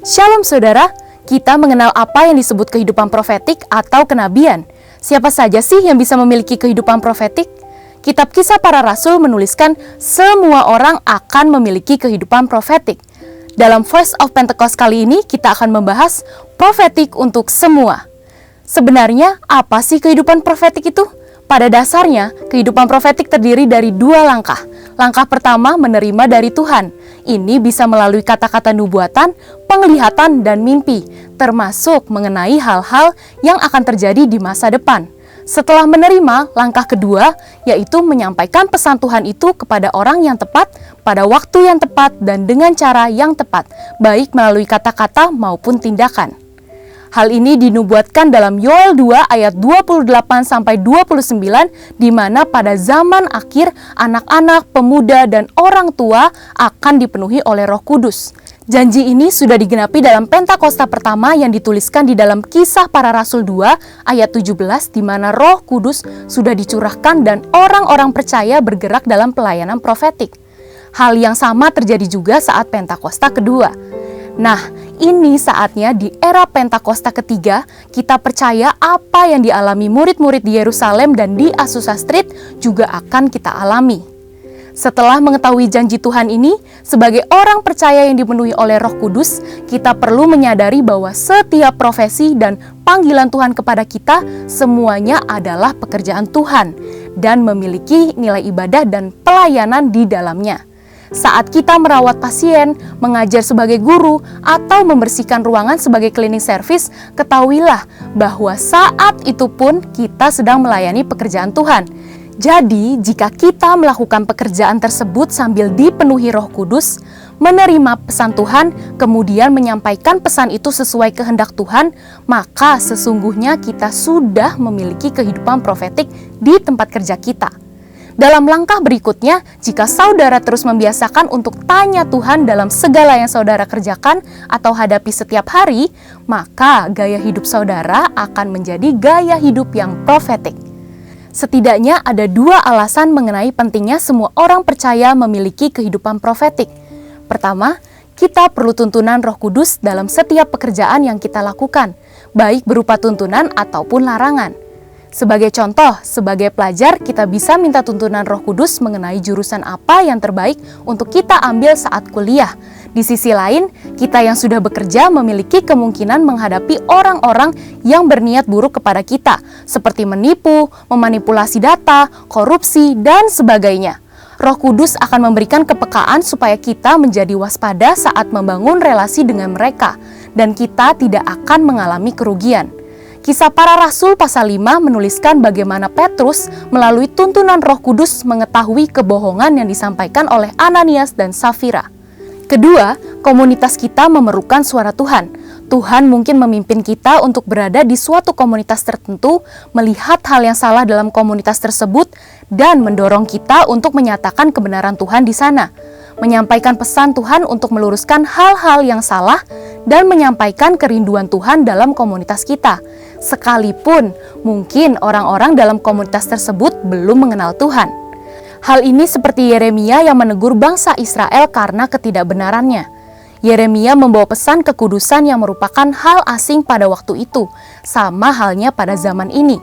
Shalom saudara, kita mengenal apa yang disebut kehidupan profetik atau kenabian. Siapa saja sih yang bisa memiliki kehidupan profetik? Kitab Kisah Para Rasul menuliskan semua orang akan memiliki kehidupan profetik. Dalam Voice of Pentecost kali ini kita akan membahas profetik untuk semua. Sebenarnya apa sih kehidupan profetik itu? Pada dasarnya, kehidupan profetik terdiri dari dua langkah. Langkah pertama menerima dari Tuhan. Ini bisa melalui kata-kata nubuatan, penglihatan, dan mimpi, termasuk mengenai hal-hal yang akan terjadi di masa depan. Setelah menerima, langkah kedua yaitu menyampaikan pesan Tuhan itu kepada orang yang tepat, pada waktu yang tepat, dan dengan cara yang tepat, baik melalui kata-kata maupun tindakan. Hal ini dinubuatkan dalam Yoel 2 ayat 28-29, di mana pada zaman akhir anak-anak, pemuda, dan orang tua akan dipenuhi oleh Roh Kudus. Janji ini sudah digenapi dalam Pentakosta pertama yang dituliskan di dalam Kisah Para Rasul 2 ayat 17, di mana Roh Kudus sudah dicurahkan dan orang-orang percaya bergerak dalam pelayanan profetik. Hal yang sama terjadi juga saat Pentakosta kedua. Nah, ini saatnya di era Pentakosta ketiga, kita percaya apa yang dialami murid-murid di Yerusalem dan di Azusa Street juga akan kita alami. Setelah mengetahui janji Tuhan ini, sebagai orang percaya yang dipenuhi oleh Roh Kudus, kita perlu menyadari bahwa setiap profesi dan panggilan Tuhan kepada kita semuanya adalah pekerjaan Tuhan dan memiliki nilai ibadah dan pelayanan di dalamnya. Saat kita merawat pasien, mengajar sebagai guru, atau membersihkan ruangan sebagai cleaning service, ketahuilah bahwa saat itu pun kita sedang melayani pekerjaan Tuhan. Jadi, jika kita melakukan pekerjaan tersebut sambil dipenuhi Roh Kudus, menerima pesan Tuhan, kemudian menyampaikan pesan itu sesuai kehendak Tuhan, maka sesungguhnya kita sudah memiliki kehidupan profetik di tempat kerja kita. Dalam langkah berikutnya, jika saudara terus membiasakan untuk tanya Tuhan dalam segala yang saudara kerjakan atau hadapi setiap hari, maka gaya hidup saudara akan menjadi gaya hidup yang profetik. Setidaknya ada dua alasan mengenai pentingnya semua orang percaya memiliki kehidupan profetik. Pertama, kita perlu tuntunan Roh Kudus dalam setiap pekerjaan yang kita lakukan, baik berupa tuntunan ataupun larangan. Sebagai contoh, sebagai pelajar kita bisa minta tuntunan Roh Kudus mengenai jurusan apa yang terbaik untuk kita ambil saat kuliah. Di sisi lain, kita yang sudah bekerja memiliki kemungkinan menghadapi orang-orang yang berniat buruk kepada kita, seperti menipu, memanipulasi data, korupsi, dan sebagainya. Roh Kudus akan memberikan kepekaan supaya kita menjadi waspada saat membangun relasi dengan mereka, dan kita tidak akan mengalami kerugian. Kisah Para Rasul pasal 5 menuliskan bagaimana Petrus melalui tuntunan Roh Kudus mengetahui kebohongan yang disampaikan oleh Ananias dan Safira. Kedua, komunitas kita memerlukan suara Tuhan. Tuhan mungkin memimpin kita untuk berada di suatu komunitas tertentu, melihat hal yang salah dalam komunitas tersebut, dan mendorong kita untuk menyatakan kebenaran Tuhan di sana. Menyampaikan pesan Tuhan untuk meluruskan hal-hal yang salah, dan menyampaikan kerinduan Tuhan dalam komunitas kita. Sekalipun mungkin orang-orang dalam komunitas tersebut belum mengenal Tuhan. Hal ini seperti Yeremia yang menegur bangsa Israel karena ketidakbenarannya. Yeremia membawa pesan kekudusan yang merupakan hal asing pada waktu itu, sama halnya pada zaman ini.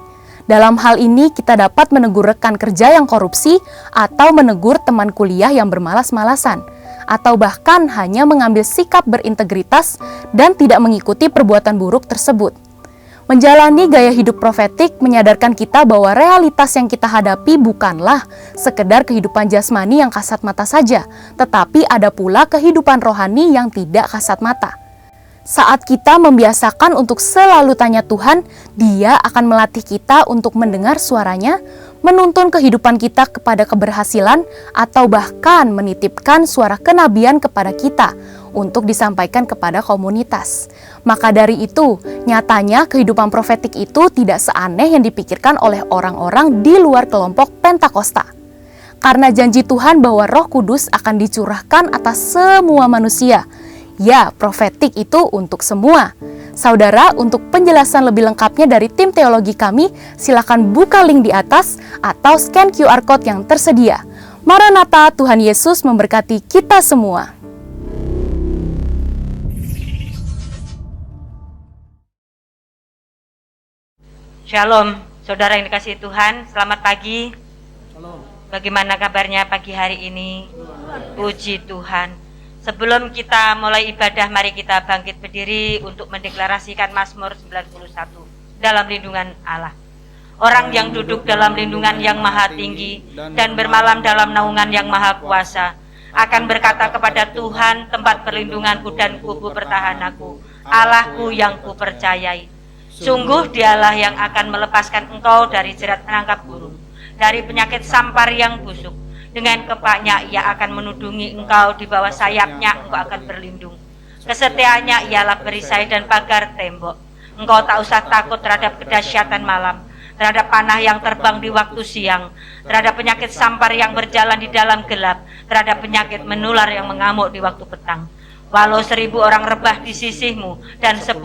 Dalam hal ini kita dapat menegur rekan kerja yang korupsi atau menegur teman kuliah yang bermalas-malasan, atau bahkan hanya mengambil sikap berintegritas dan tidak mengikuti perbuatan buruk tersebut. Menjalani gaya hidup profetik menyadarkan kita bahwa realitas yang kita hadapi bukanlah sekedar kehidupan jasmani yang kasat mata saja, tetapi ada pula kehidupan rohani yang tidak kasat mata. Saat kita membiasakan untuk selalu tanya Tuhan, Dia akan melatih kita untuk mendengar suaranya, menuntun kehidupan kita kepada keberhasilan, atau bahkan menitipkan suara kenabian kepada kita untuk disampaikan kepada komunitas. Maka dari itu, nyatanya kehidupan profetik itu tidak seaneh yang dipikirkan oleh orang-orang di luar kelompok Pentakosta. Karena janji Tuhan bahwa Roh Kudus akan dicurahkan atas semua manusia. Ya, profetik itu untuk semua. Saudara, untuk penjelasan lebih lengkapnya dari tim teologi kami, silakan buka link di atas atau scan QR Code yang tersedia. Maranatha, Tuhan Yesus memberkati kita semua. Shalom, saudara yang dikasihi Tuhan, selamat pagi. Bagaimana kabarnya pagi hari ini? Puji Tuhan. Sebelum kita mulai ibadah, mari kita bangkit berdiri untuk mendeklarasikan Mazmur 91 dalam lindungan Allah. Orang yang duduk dalam lindungan yang maha tinggi dan bermalam dalam naungan yang maha kuasa akan berkata kepada Tuhan, tempat perlindunganku dan kubu pertahananku, Allahku yang kupercayai. Sungguh dialah yang akan melepaskan engkau dari jerat penangkap burung, dari penyakit sampar yang busuk. Dengan kepaknya ia akan menudungi engkau, di bawah sayapnya engkau akan berlindung. Kesetiaannya ialah perisai dan pagar tembok. Engkau tak usah takut terhadap kedahsyatan malam, terhadap panah yang terbang di waktu siang, terhadap penyakit sampar yang berjalan di dalam gelap, terhadap penyakit menular yang mengamuk di waktu petang. Walau 1000 orang rebah di sisihmu dan 10.000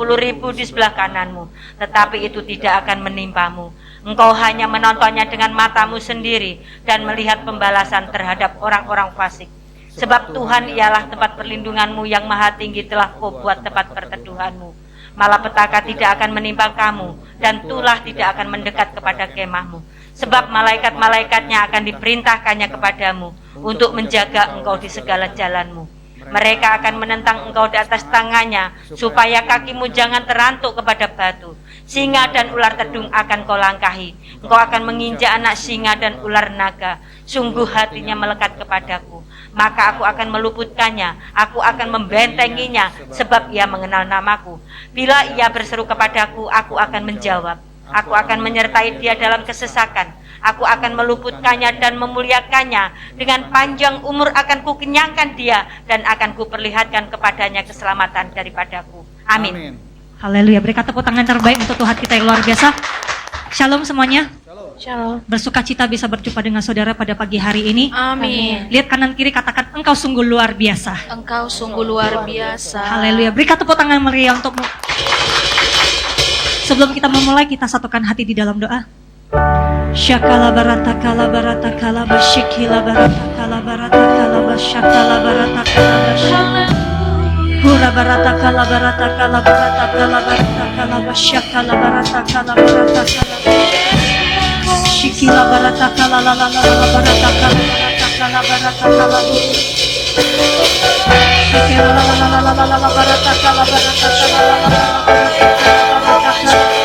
di sebelah kananmu, tetapi itu tidak akan menimpamu. Engkau hanya menontonnya dengan matamu sendiri dan melihat pembalasan terhadap orang-orang fasik. Sebab Tuhan ialah tempat perlindunganmu, yang maha tinggi telah kau buat tempat perteduhanmu. Malapetaka tidak akan menimpa kamu, dan tulah tidak akan mendekat kepada kemahmu. Sebab malaikat-malaikatnya akan diperintahkannya kepadamu untuk menjaga engkau di segala jalanmu. Mereka akan menentang engkau di atas tangannya, supaya kakimu jangan terantuk kepada batu. Singa dan ular tedung akan kau langkahi. Engkau akan menginjak anak singa dan ular naga. Sungguh hatinya melekat kepadaku, maka aku akan meluputkannya. Aku akan membentenginya, sebab ia mengenal namaku. Bila ia berseru kepadaku, aku akan menjawab. Aku akan menyertai dia dalam kesesakan. Aku akan meluputkannya dan memuliakannya. Dengan panjang umur akan kukenyangkan dia, dan akan kuperlihatkan kepadanya keselamatan daripadaku. Amin. Haleluya. Berikan tepuk tangan terbaik untuk Tuhan kita yang luar biasa. Shalom semuanya. Shalom. Bersuka cita bisa berjumpa dengan saudara pada pagi hari ini. Amin. Lihat kanan kiri, katakan engkau sungguh luar biasa. Engkau sungguh luar biasa. Haleluya. Berikan tepuk tangan meriah untukmu. Sebelum kita memulai, kita satukan hati di dalam doa. Syakala barata kala barata kala basyikila barata kala barata kala basyakala barata kala basyakala Hura barata kala barata kala barata kala barata kala basyakala barata kala barata kala Shikila barata kala la la la la barata kala barata kala barata kala Shikila la la la la la la barata kala barata kala la la la barata kala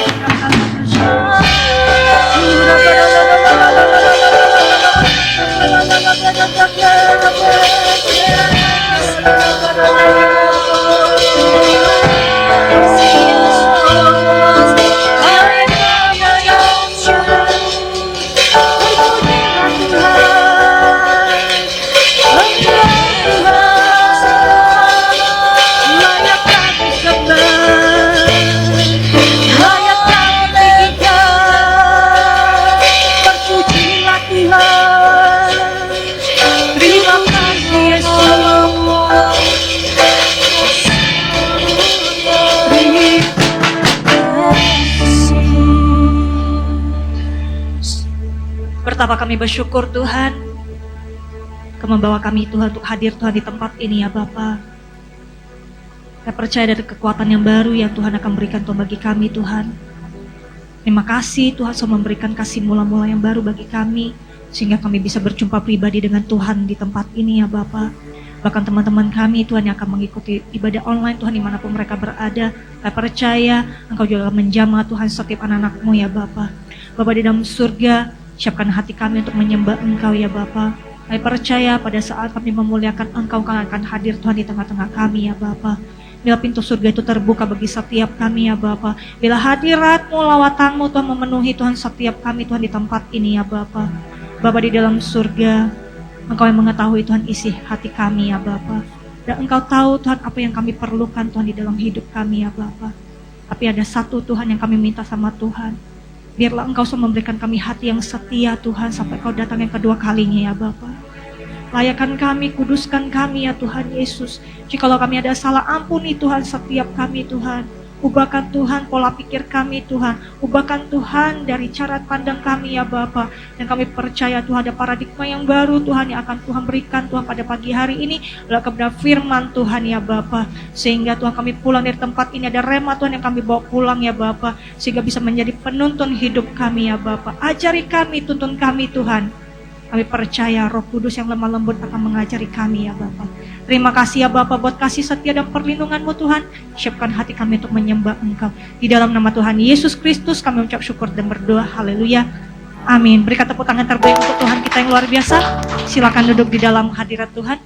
Pertama kami bersyukur Tuhan, Kau membawa kami Tuhan untuk hadir Tuhan di tempat ini ya Bapa. Saya percaya dari kekuatan yang baru yang Tuhan akan berikan Tuhan bagi kami Tuhan. Terima kasih Tuhan sudah memberikan kasih mula-mula yang baru bagi kami, sehingga kami bisa berjumpa pribadi dengan Tuhan di tempat ini ya Bapa. Bahkan teman-teman kami Tuhan yang akan mengikuti ibadah online Tuhan dimanapun mereka berada. Saya percaya Engkau juga menjamah Tuhan setiap anak-anak-Mu ya Bapa. Bapa di dalam surga, siapkan hati kami untuk menyembah Engkau ya Bapa. Kami percaya pada saat kami memuliakan Engkau, Engkau akan hadir Tuhan di tengah-tengah kami ya Bapa. Bila pintu surga itu terbuka bagi setiap kami ya Bapa. Bila hadirat-Mu, lawatan-Mu Tuhan memenuhi Tuhan setiap kami Tuhan di tempat ini ya Bapa. Bapa di dalam surga, Engkau yang mengetahui Tuhan isi hati kami ya Bapa. Dan Engkau tahu Tuhan apa yang kami perlukan Tuhan di dalam hidup kami ya Bapa. Tapi ada satu Tuhan yang kami minta sama Tuhan. Biarlah Engkau selalu memberikan kami hati yang setia Tuhan sampai Kau datang yang kedua kalinya ya Bapa. Layakan kami, kuduskan kami ya Tuhan Yesus. Jikalau kami ada salah, ampuni Tuhan setiap kami Tuhan. Ubahkan Tuhan pola pikir kami Tuhan. Ubahkan Tuhan dari cara pandang kami ya Bapa. Dan kami percaya Tuhan ada paradigma yang baru Tuhan yang akan Tuhan berikan Tuhan pada pagi hari ini. Adalah kebenaran firman Tuhan ya Bapa. Sehingga Tuhan kami pulang dari tempat ini ada rema Tuhan yang kami bawa pulang ya Bapa. Sehingga bisa menjadi penuntun hidup kami ya Bapa. Ajari kami, tuntun kami Tuhan. Kami percaya Roh Kudus yang lemah lembut akan mengajari kami ya Bapa. Terima kasih ya Bapa buat kasih setia dan perlindungan-Mu Tuhan. Siapkan hati kami untuk menyembah Engkau. Di dalam nama Tuhan Yesus Kristus kami ucap syukur dan berdoa. Haleluya. Amin. Berikan tepuk tangan terbaik untuk Tuhan kita yang luar biasa. Silakan duduk di dalam hadirat Tuhan.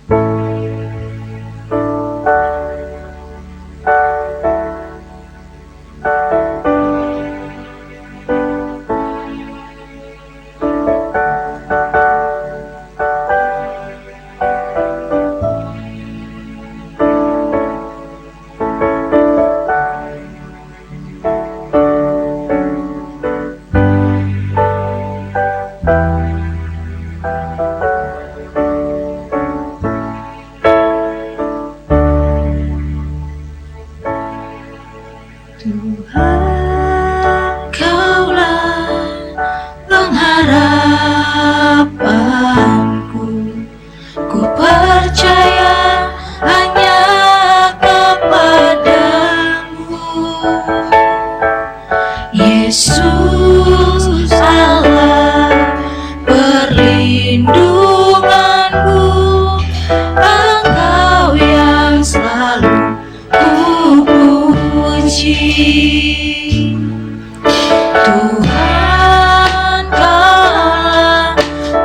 Tuhan, Kaulah pengharapanku. Ku percaya hanya kepadamu, Yesus Allah perlindunganku. Engkau yang selalu ku puji. Tuhan, Kaulah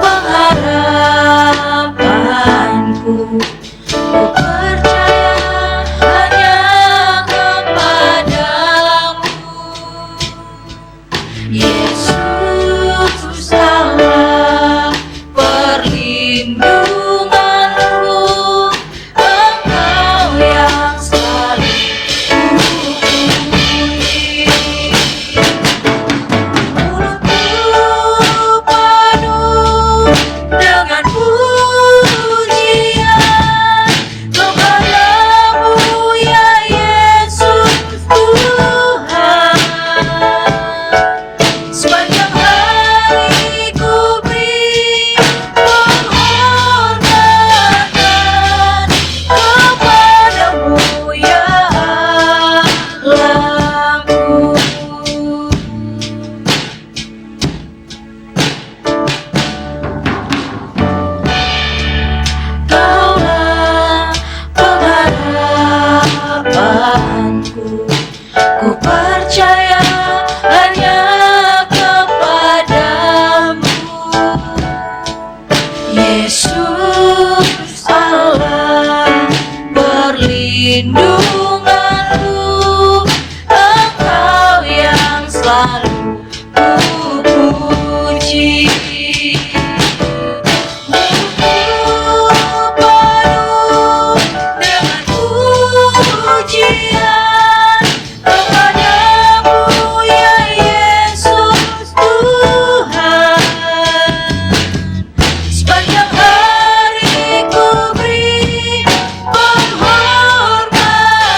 pengharapanku. Ku percaya hanya kepadamu, Yesus Allah perlindunganku. Engkau yang selalu ku percaya hanya kepadamu, Yesus Allah perlindunganku. Engkau yang selalu ku puji. Sepanjang hari ku beri penghormatan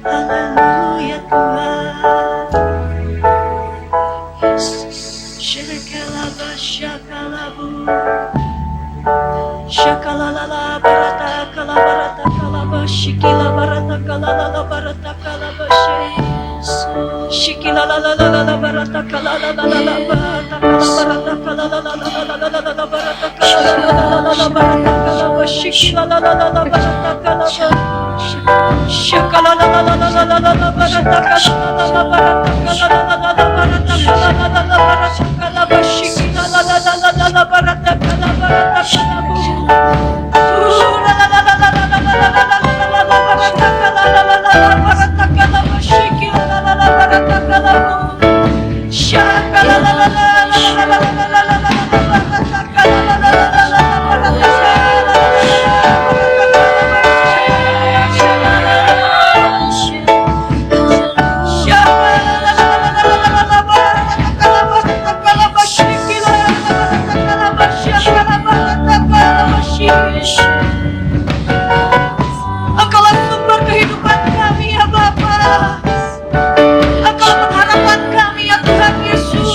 Haleluya Tuhan. Shekelaba shakalabu. Shakalalala barata kalabarata kalaba shikila barata kalalala barata kalaba shikila lalala barata kalalala barata kalabarata kalalala barata kalalala barata kalaba shikila lalala barata kalaba shakala lalala barata kalalala barata kalalala barata kalalala barata kalaba shikila lalala barata kalabarata kalabu. Engkaulah sumber kehidupan kami ya Bapa. Engkau pengharapan kami ya Tuhan Yesus.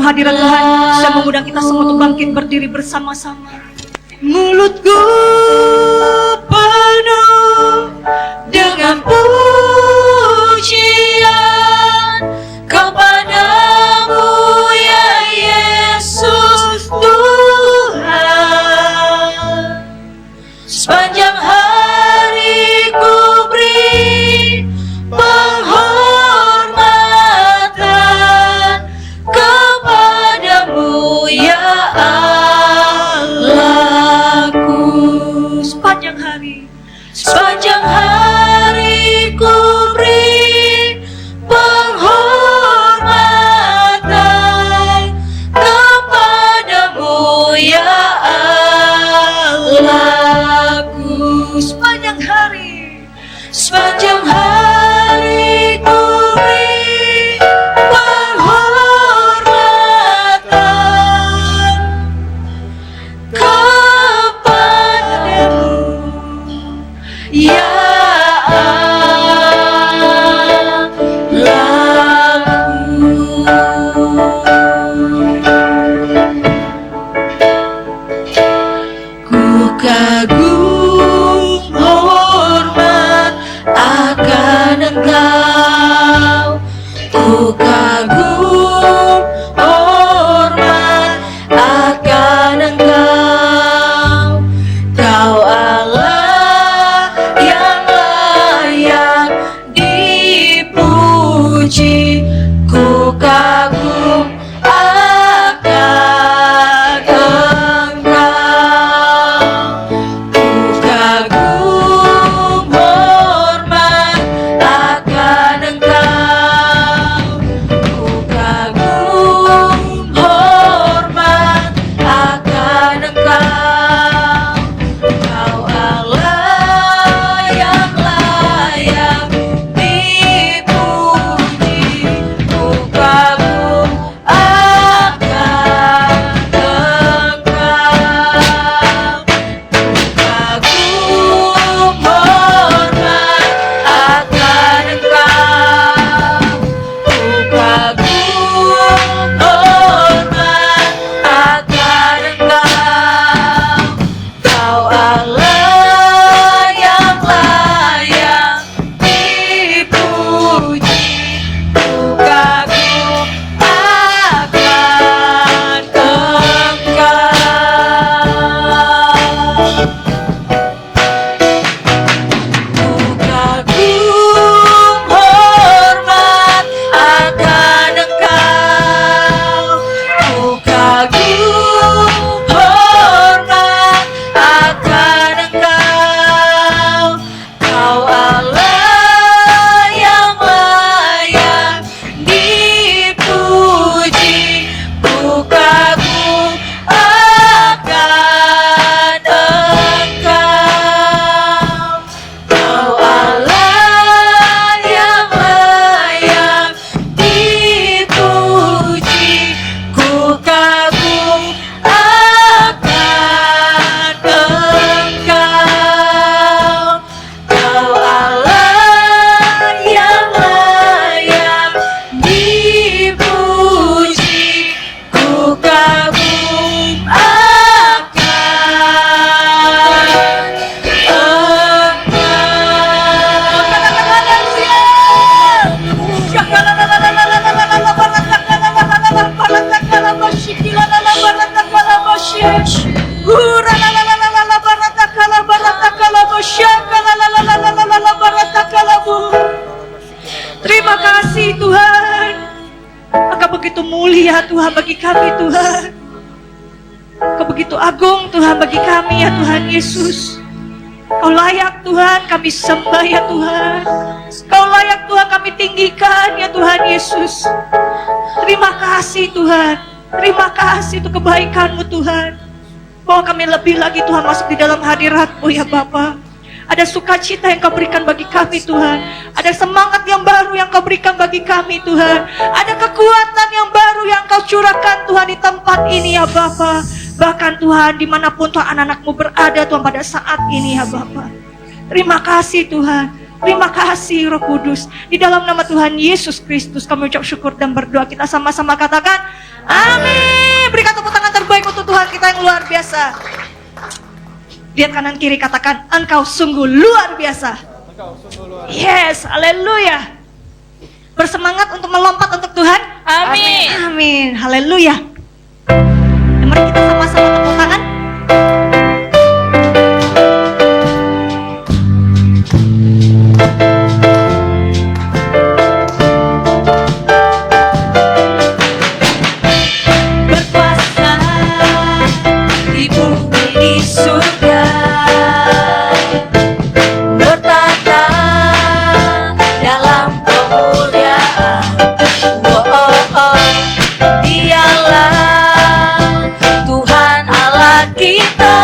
Hadirat Tuhan, saya mengundang kita semua untuk bangkit berdiri bersama-sama. Mulutku penuh dengan pujian kepadamu ya Yesus Tuhan. Sepanjang hari ku beri penghormatan kepadamu ya Allahku. Sepanjang hari ku beri penghormatan kepadamu ya Allahku. Sepanjang hari ku beri penghormatan kepadamu kagum hormat akan Engkau, ku kagum hormat akan Engkau. Kau Allah yang layak dipuji, ku kagum akan Engkau, ku kagum hormat akan Engkau, ku kagum hormat akan Engkau. Kau Allah yang layak dipuji, ku kagum akan Engkau, kagum hormat akan Engkau, ku kagum hormat akan Engkau. Kau Allah yang layak dipuji, ku kagum akan Engkau. Ku kagum hormat akan Engkau, ku kagum hormat akan Engkau. Kau Allah yang layak dipuji, ku kagum akan Engkau. Kau Allah yang layak dipuji, ku kagum akan Engkau. Kau Allah yang layak dipuji, ku kagum Terima kasih Tuhan, Engkau begitu mulia Tuhan bagi kami Tuhan. Engkau begitu agung Tuhan bagi kami ya Tuhan Yesus. Kau layak Tuhan kami sembah ya Tuhan. Kau layak Tuhan kami tinggikan ya Tuhan Yesus. Terima kasih Tuhan. Terima kasih untuk kebaikan-Mu Tuhan. Bahwa kami lebih lagi Tuhan masuk di dalam hadirat-Mu ya Bapa. Ada sukacita yang Kau berikan bagi kami Tuhan. Ada semangat yang baru yang Kau berikan bagi kami Tuhan. Ada kekuatan yang baru yang Kau curahkan Tuhan di tempat ini ya Bapa. Bahkan Tuhan dimanapun Tuhan anak-anak-Mu berada Tuhan pada saat ini ya Bapa. Terima kasih Tuhan. Terima kasih Roh Kudus. Di dalam nama Tuhan Yesus Kristus kami ucap syukur dan berdoa. Kita sama-sama katakan amin. Berikan tepuk tangan terbaik untuk Tuhan kita yang luar biasa. Lihat kanan kiri katakan Engkau sungguh luar biasa. Yes, haleluya. Bersemangat untuk melompat untuk Tuhan. Amin. Amin. Haleluya. Mari kita sama-sama tepuk tangan. Berkuasa di bumi di surga, bertata dalam kemuliaan. Oh, oh, oh. Dialah Tuhan Allah kita,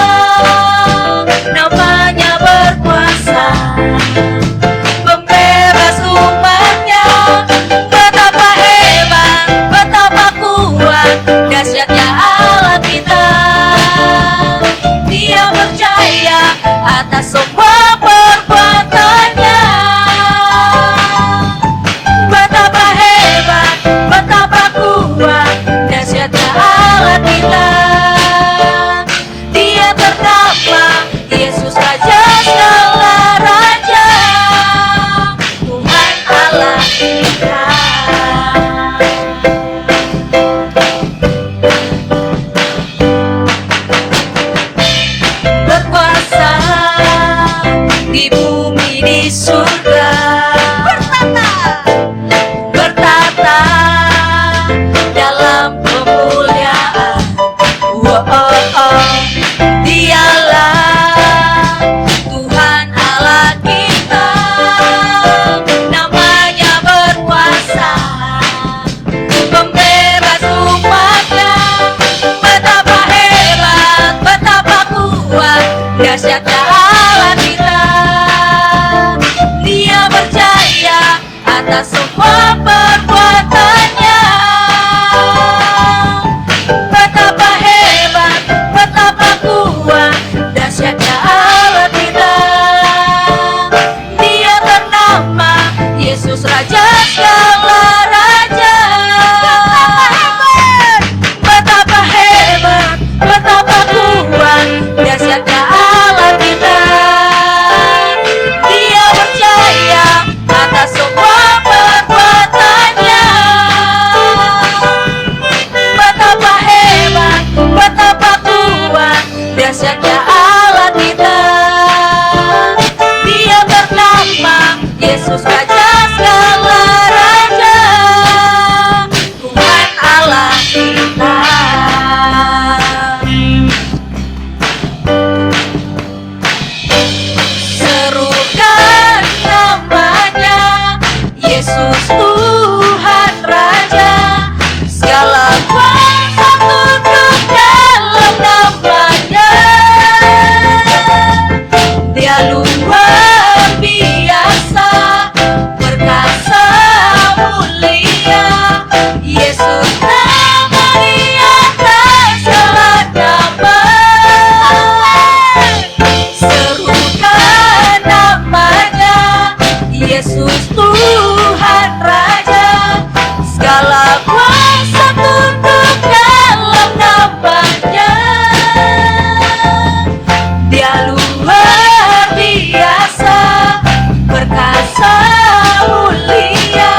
namanya berkuasa, pembebas umatnya. Betapa hebat, betapa kuat, dahsyatnya Allah kita. Dia percaya atas semua perbuatannya. Betapa hebat, betapa kuat, dahsyatnya Allah kita. Dia ternama atas semua perbuatannya. Betapa hebat, betapa kuat, dahsyatnya Allah kita. Dia bernama Yesus, Raja segala raja. Betapa hebat, betapa kuat, dahsyatnya Allah kita. Dia percaya atas semua perbuatannya. Betapa hebat, betapa kuat, dahsyatnya Allah kita. Dia bernama Yesus, Raja segala raja, Tuhan Allah kita. Serukan namanya, Yesus Tuhan Raja, segala kuasa tunduk dalam namanya. Dia luar biasa, perkasa mulia, Yesus nama di atas segala nama. Serukan namanya, Yesus Tuhan Raja, segala kuasa tunduk dalam namanya. Dia luar biasa, perkasa mulia,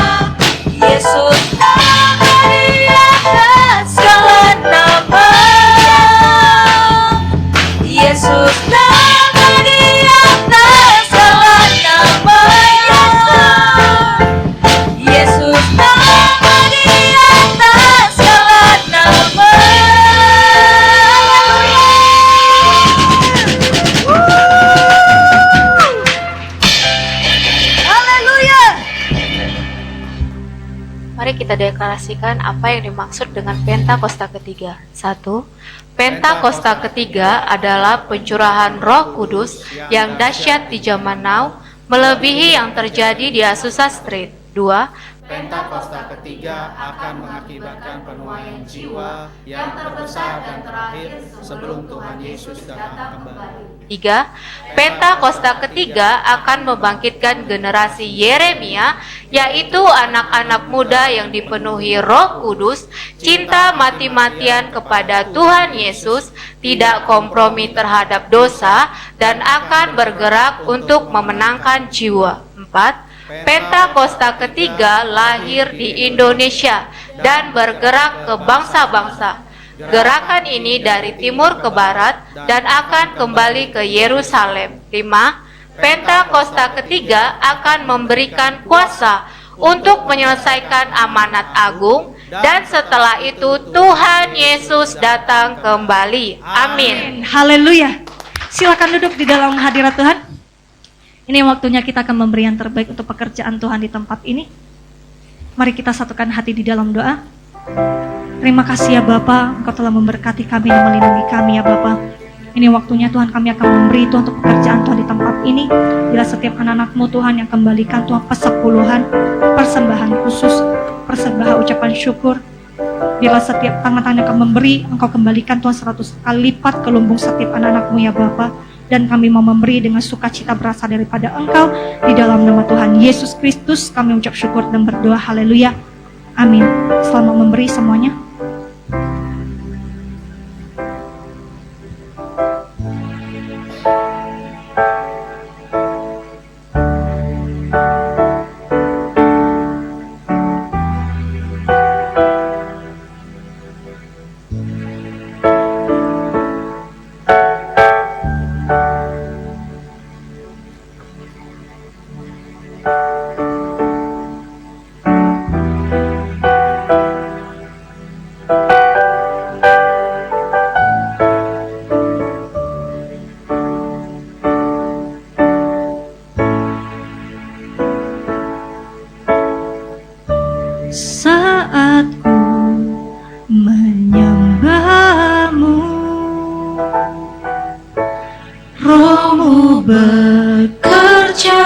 Yesus nama di atas segala nama. Yesus nama di atas segala nama. Yesus nama di atas segala nama. Haleluya. Mari kita deklarasikan apa yang dimaksud dengan Pentakosta ketiga. 1. Pentakosta ketiga adalah pencurahan Roh Kudus yang dahsyat di zaman now, melebihi yang terjadi di Azusa Street. 2. Pentakosta ketiga akan mengakibatkan penuaian jiwa yang terbesar dan terakhir sebelum Tuhan Yesus datang kembali. 3. Pentakosta ketiga akan membangkitkan generasi Yeremia, yaitu anak-anak muda yang dipenuhi Roh Kudus, cinta mati-matian kepada Tuhan Yesus, tidak kompromi terhadap dosa, dan akan bergerak untuk memenangkan jiwa. 4. Pentakosta ketiga lahir di Indonesia dan bergerak ke bangsa-bangsa. Gerakan ini dari timur ke barat dan akan kembali ke Yerusalem. 5. Pentakosta ketiga akan memberikan kuasa untuk menyelesaikan amanat agung, dan setelah itu Tuhan Yesus datang kembali. Amin. Haleluya. Silakan duduk di dalam hadirat Tuhan. Ini waktunya kita akan memberi yang terbaik untuk pekerjaan Tuhan di tempat ini. Mari kita satukan hati di dalam doa. Terima kasih ya Bapa, Engkau telah memberkati kami dan melindungi kami ya Bapa. Ini waktunya Tuhan, kami akan memberi Tuhan untuk pekerjaan Tuhan di tempat ini. Bila setiap anak-anak-Mu Tuhan yang kembalikan Tuhan persepuluhan, persembahan khusus, persembahan ucapan syukur. Bila setiap tangan-tangan yang akan memberi, Engkau kembalikan Tuhan 100 kali lipat ke lumbung setiap anak-anak-Mu ya Bapa. Dan kami mau memberi dengan sukacita berasal daripada Engkau. Di dalam nama Tuhan Yesus Kristus kami ucap syukur dan berdoa. Haleluya. Amin. Selamat memberi semuanya. bekerja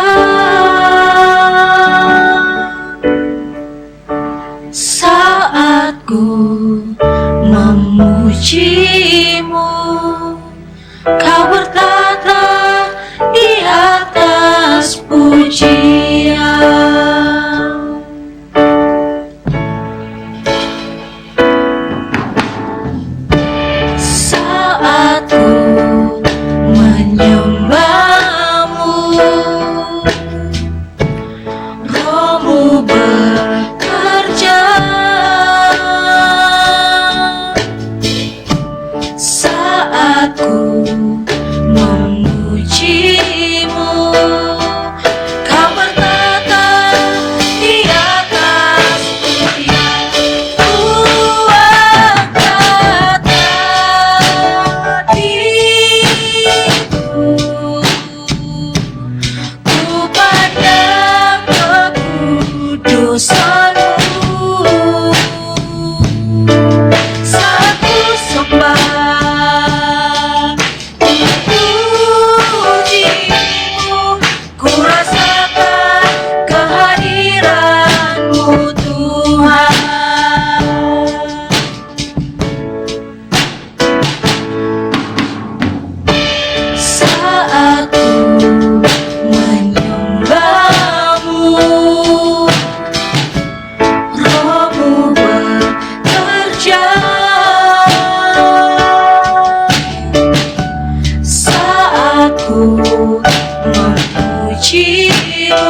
memujimu.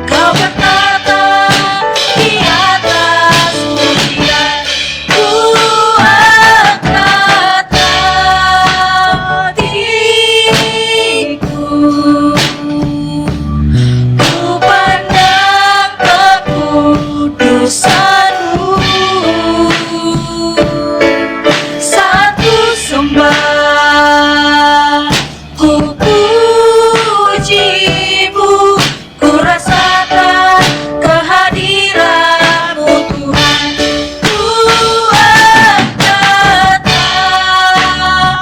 Kau bertata di atas pujian, ku angkat hatiku. Ku pandang kekudusan-Mu, saat ku sembah, ku puji-Mu, ku rasakan kehadiran-Mu Tuhan. Ku angkat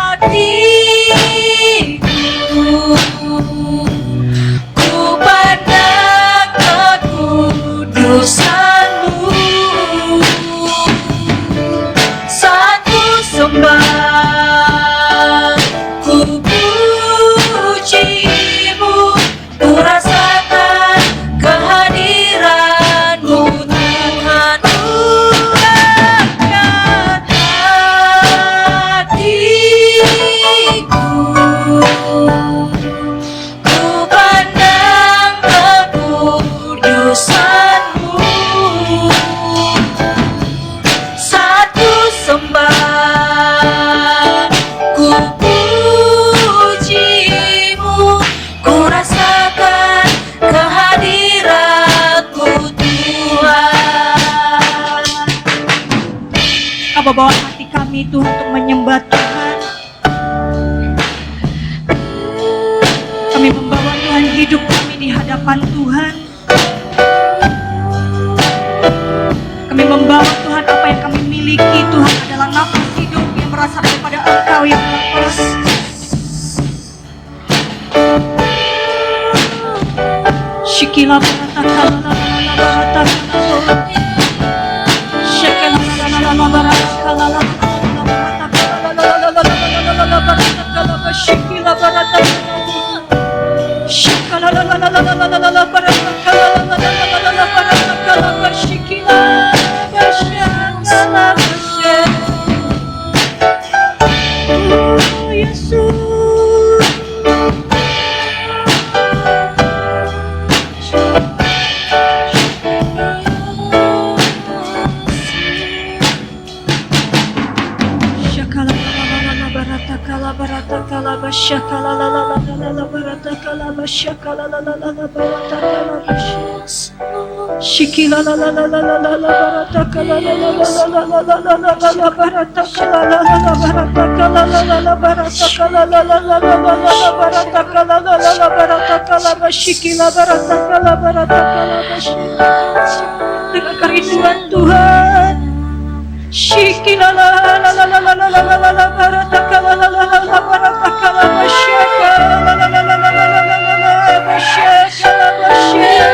hatiku, ku pandang kekudusan-Mu, saat ku sembah, ku puji-Mu, ku rasakan kehadiran-Mu Tuhan. Ku angkat hatiku, ku pandang kekudusan-Mu, saat ku sembah, ku puji-Mu, ku rasakan kehadiran-Mu Tuhan. Kau bawa hati kami Tuhan untuk menyembah Tuhan. Kami membawa Tuhan hidup kami di hadapan Tuhan. Kami membawa Tuhan apa yang kami miliki. Tuhan adalah nafas hidup yang berasal daripada Engkau yang lepas. Shikila barata kala la la la barata kala. Shikila la la la barata kala la la barata kala la la barata kala. Shikila barata Shikala la la la la la la la la barata kala la la la la la barata kala. Shikila bashakala bashak. Oh Yesus. Shakala la la la la la barata kala bashakala la la la la barata kala bash. Shikila la la la la la la la barata kala la la la la la la la la la la barata kala la la la barata kala la la la barata kala la la la la la la barata kala la la la barata kala bashikila barata kala bash. Dengan kerinduan Tuhan. Shikila la la la la la la la la la barata kala la la la la barata kala bashaka la la la la la la la la la bashaka la bashaka.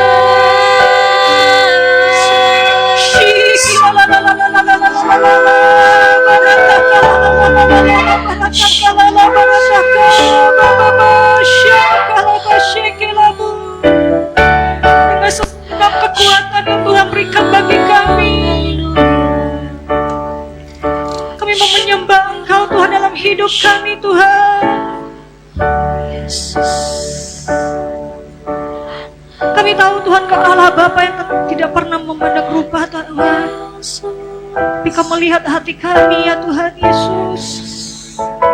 Shikila la la la la la la la la la la barata kala la la la la la barata kala la barata kala bashaka la bashaka la bu. Dengan segenap kekuatan yang Tuhan berikan bagi kami. Kami mau menyembah Engkau Tuhan dalam hidup kami Tuhan. Kami tahu Tuhan Kau Allah Bapa yang tidak pernah memandang rupa Tuhan. Tapi Kau melihat hati kami ya Tuhan Yesus.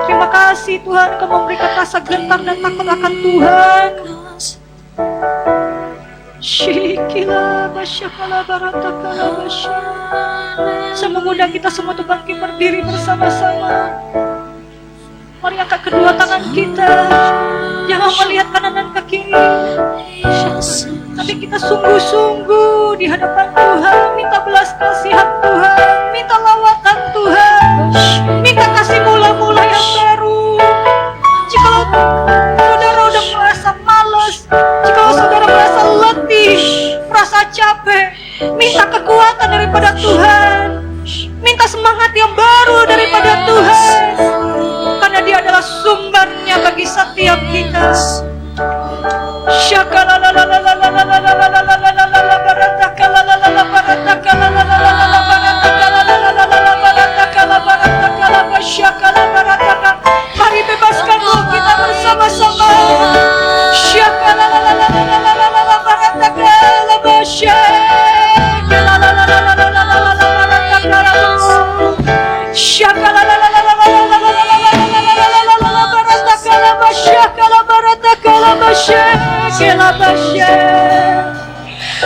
Terima kasih Tuhan Kau memberikan rasa gentar dan takut akan Tuhan. Shikila basyakala baratakala basya. Saya mengundang kita semua untuk bangkit berdiri bersama-sama. Mari angkat kedua tangan kita. Jangan melihat kanan dan ke kiri. Tapi kita sungguh-sungguh di hadapan Tuhan. Minta belas kasihan Tuhan. Minta lawatan Tuhan. Minta kasih mula-mula yang baru. Jikalau saudara udah merasa malas, jikalau saudara merasa letih, merasa capek, minta kekuatan daripada Tuhan. Minta semangat yang baru daripada Tuhan. Karena Dia adalah sumbernya bagi setiap kita. Mari bebaskan roh kita bersama.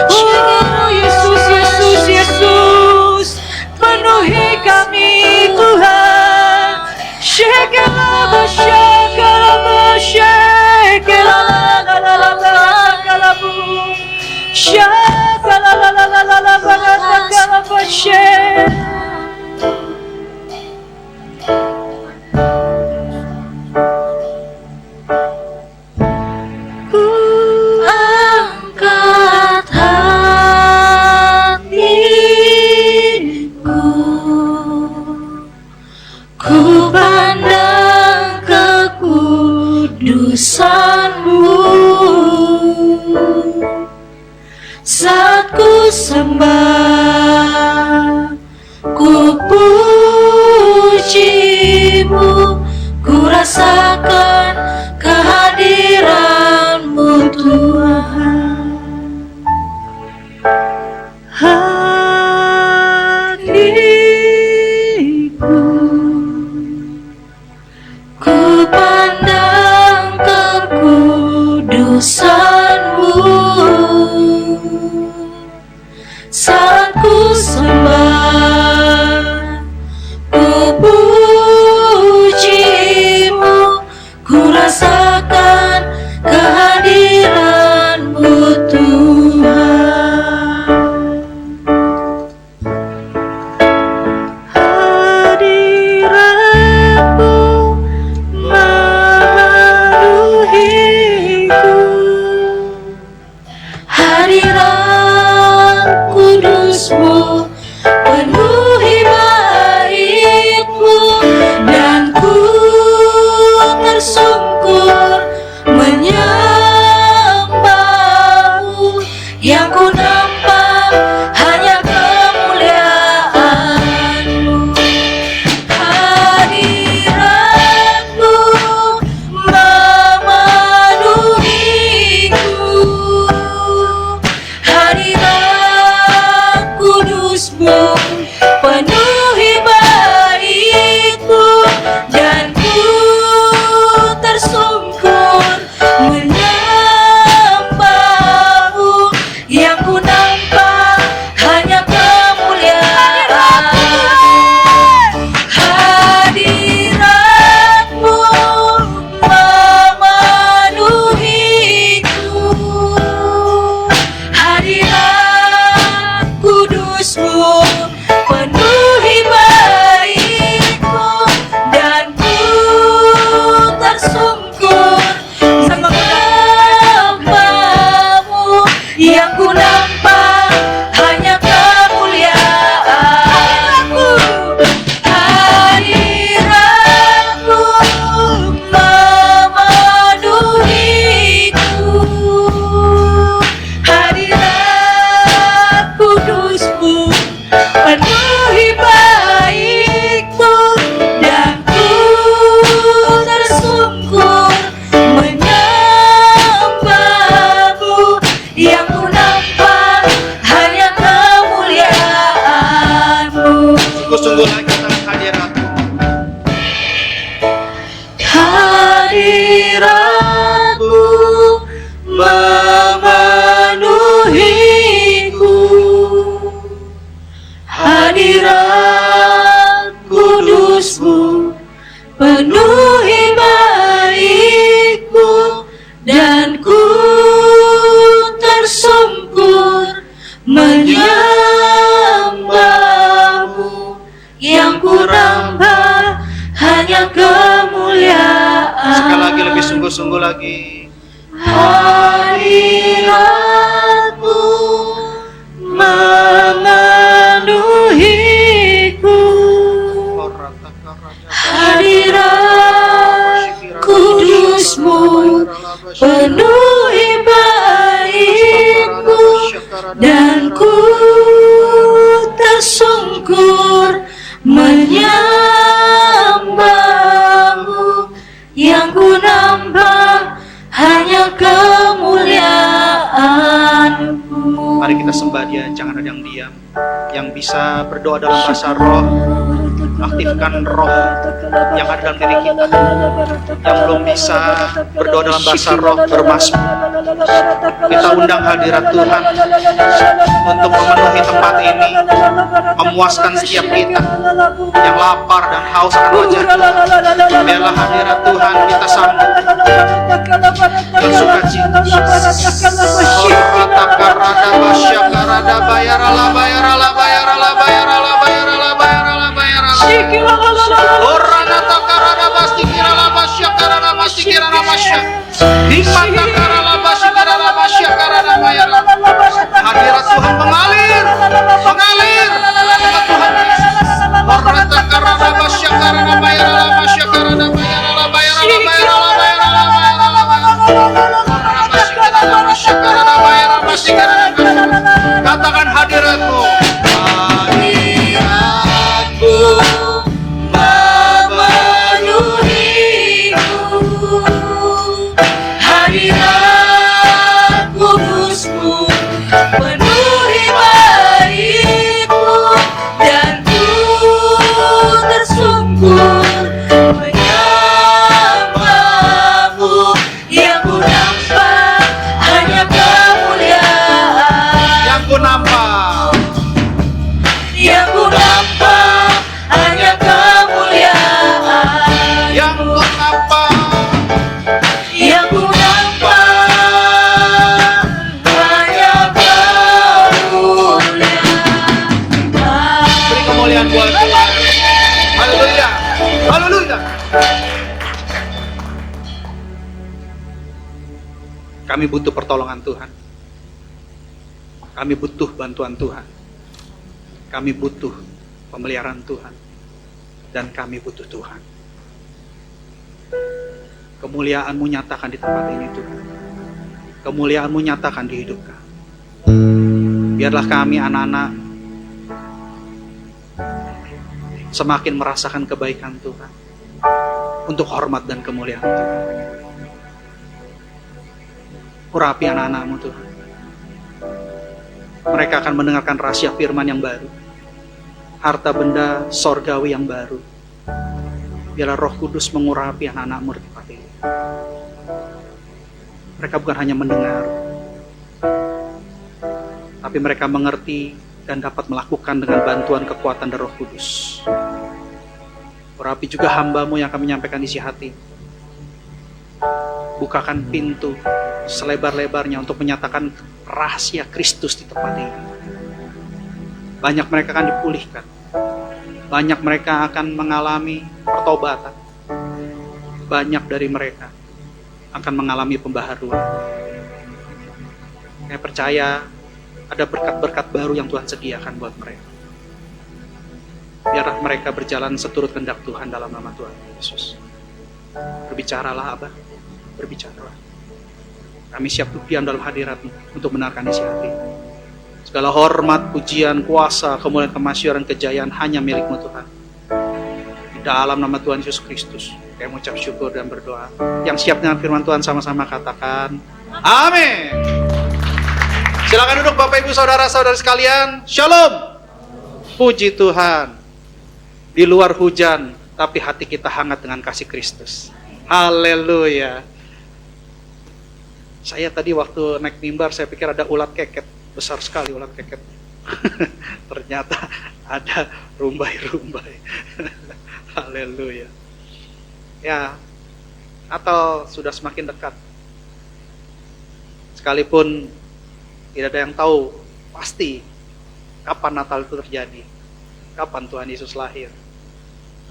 Oh Yesus, Yesus, Yesus, penuhi kami Tuhan. Shekelaba, shekelaba, shekelalalalalalabalakalabu. Shakalalalalalalabalakalabu, shek. Angkat hatiku, ku pandang kekudusan-Mu. Saat ku sembah, ku puji-Mu, ku rasakan kehadiran-Mu Tuhan. Hatiku, Ku pandang kekudusan-Mu. Saat ku sembah, ku puji-Mu, ku rasakan kehadiran-Mu Tuhan. hadirat-Mu memenuhiku. Hadirat kudus-Mu penuhi bait-Mu, dan ku tersungkur menyembah-Mu. Yang ku nampak hanya kemuliaan-Mu. Hadirat-Mu memenuhiku. Hadirat kudus-Mu penuhi bait-Mu, dan ku tersungkur menyembah-Mu. Yang ku nampak hanya kemuliaan-Mu. Hadirat-Mu memenuhiku. Hadirat kudus-Mu penuhi bait-Mu, dan ku tersungkur menyembah-Mu. Yang ku nampak hanya kemuliaan-Mu. Hadirat-Mu memenuhiku. Hadirat kudus-Mu penuhi bait-Mu, dan ku tersungkur menyembah-Mu. Yang ku nampak hanya kemuliaan-Mu. Sungguh-sungguh lagi tentang hadirat-Mu. Hadirat-Mu memenuhiku. Hadirat kudus-Mu penuhi bait-Mu, dan ku tersungkur menyembah-Mu. Yang ku rambah hanya kemuliaan. Sekali lagi, lebih sungguh-sungguh lagi. Hadirat-Mu memenuhiku. Hadirat kudus-Mu penuhi bait-Mu, dan ku tersungkur menyembah-Mu. Yang ku nambah hanya kemuliaan-Mu. Mari kita sembah Dia, jangan ada yang diam. Yang bisa berdoa dalam bahasa roh, aktifkan roh yang ada dalam diri kita, yang belum bisa berdoa dalam bahasa roh, bermazmur. Kita undang hadirat Tuhan untuk memenuhi tempat ini, memuaskan setiap kita yang lapar dan haus akan wajah Tuhan. Biarlah hadirat Tuhan kita sambut bersuka cita. Hadirat Tuhan mengalir, mengalir. Tuhan katakan hadiratmu. Hadiratmu memenuhiku, hadirat kudusmu penuhi mariku, dan ku tersungkur menyembahmu. Yang ku nampak hanya kemuliaan, yang ku nampak, yang ku nampak hanya kemuliaan, yang ku nampak, yang ku nampak hanya kemuliaan. beri kemuliaan buat Tuhan. Haleluya, haleluya. Kami butuh pertolongan Tuhan. Kami butuh bantuan Tuhan. Kami butuh pemeliharaan Tuhan. Dan kami butuh Tuhan. Kemuliaan-Mu nyatakan di tempat ini Tuhan. Kemuliaan-Mu nyatakan di hidup kami. Biarlah kami anak-anak semakin merasakan kebaikan Tuhan. Untuk hormat dan kemuliaan Tuhan. Urapi anak-anak-Mu Tuhan. Mereka akan mendengarkan rahasia firman yang baru, harta benda sorgawi yang baru. Biarlah Roh Kudus mengurapi anak-anak-Mu di tempat ini. Mereka bukan hanya mendengar, tapi mereka mengerti dan dapat melakukan dengan bantuan kekuatan dari Roh Kudus. Urapi juga hamba-Mu yang akan menyampaikan isi hati. Bukakan pintu selebar-lebarnya untuk menyatakan rahasia Kristus di tempat ini. Banyak mereka akan dipulihkan. Banyak mereka akan mengalami pertobatan. Banyak dari mereka akan mengalami pembaharuan. Saya percaya ada berkat-berkat baru yang Tuhan sediakan buat mereka. Biarlah mereka berjalan seturut kehendak Tuhan dalam nama Tuhan Yesus. Berbicaralah Abah, berbicaralah. Kami siap diam dalam hadirat-Mu untuk mendengarkan isi hati. Segala hormat, pujian, kuasa, kemuliaan, kemasyuran, kejayaan hanya milik-Mu Tuhan. Di dalam nama Tuhan Yesus Kristus, kami mengucap syukur dan berdoa. Yang siap dengan firman Tuhan sama-sama katakan, amin. Silakan duduk Bapak Ibu Saudara-saudara sekalian. Shalom. Puji Tuhan. Di luar hujan, tapi hati kita hangat dengan kasih Kristus. Haleluya. Saya tadi waktu naik mimbar, saya pikir ada ulat keket. Besar sekali ulat keket. Ternyata ada rumbai-rumbai. Haleluya. Ya, Natal sudah semakin dekat. Sekalipun tidak ada yang tahu pasti kapan Natal itu terjadi. Kapan Tuhan Yesus lahir.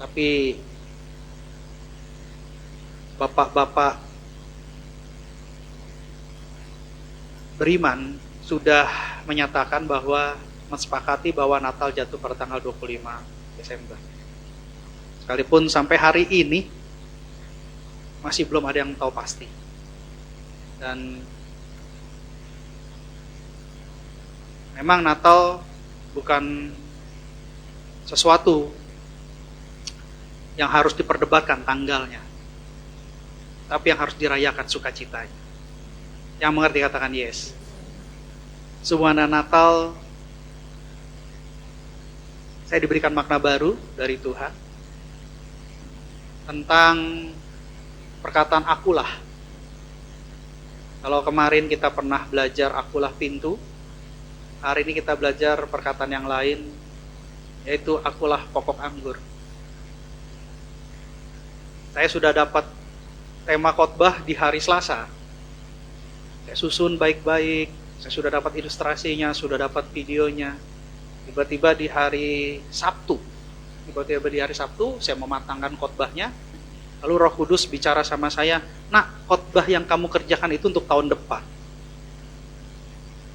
Tapi bapak-bapak beriman sudah menyatakan bahwa mensepakati bahwa Natal jatuh pada tanggal 25 Desember. Sekalipun sampai hari ini masih belum ada yang tahu pasti. Dan memang Natal bukan sesuatu yang harus diperdebatkan tanggalnya, tapi yang harus dirayakan sukacitanya. Yang mengerti katakan yes. Semua Natal saya diberikan makna baru dari Tuhan tentang perkataan akulah. Kalau kemarin kita pernah belajar akulah pintu, hari ini kita belajar perkataan yang lain, yaitu akulah pokok anggur. Saya sudah dapat tema khotbah di hari Selasa. Saya susun baik-baik, saya sudah dapat ilustrasinya, sudah dapat videonya. Tiba-tiba di hari Sabtu, saya mematangkan khotbahnya. Lalu Roh Kudus bicara sama saya, "Nak, khotbah yang kamu kerjakan itu untuk tahun depan."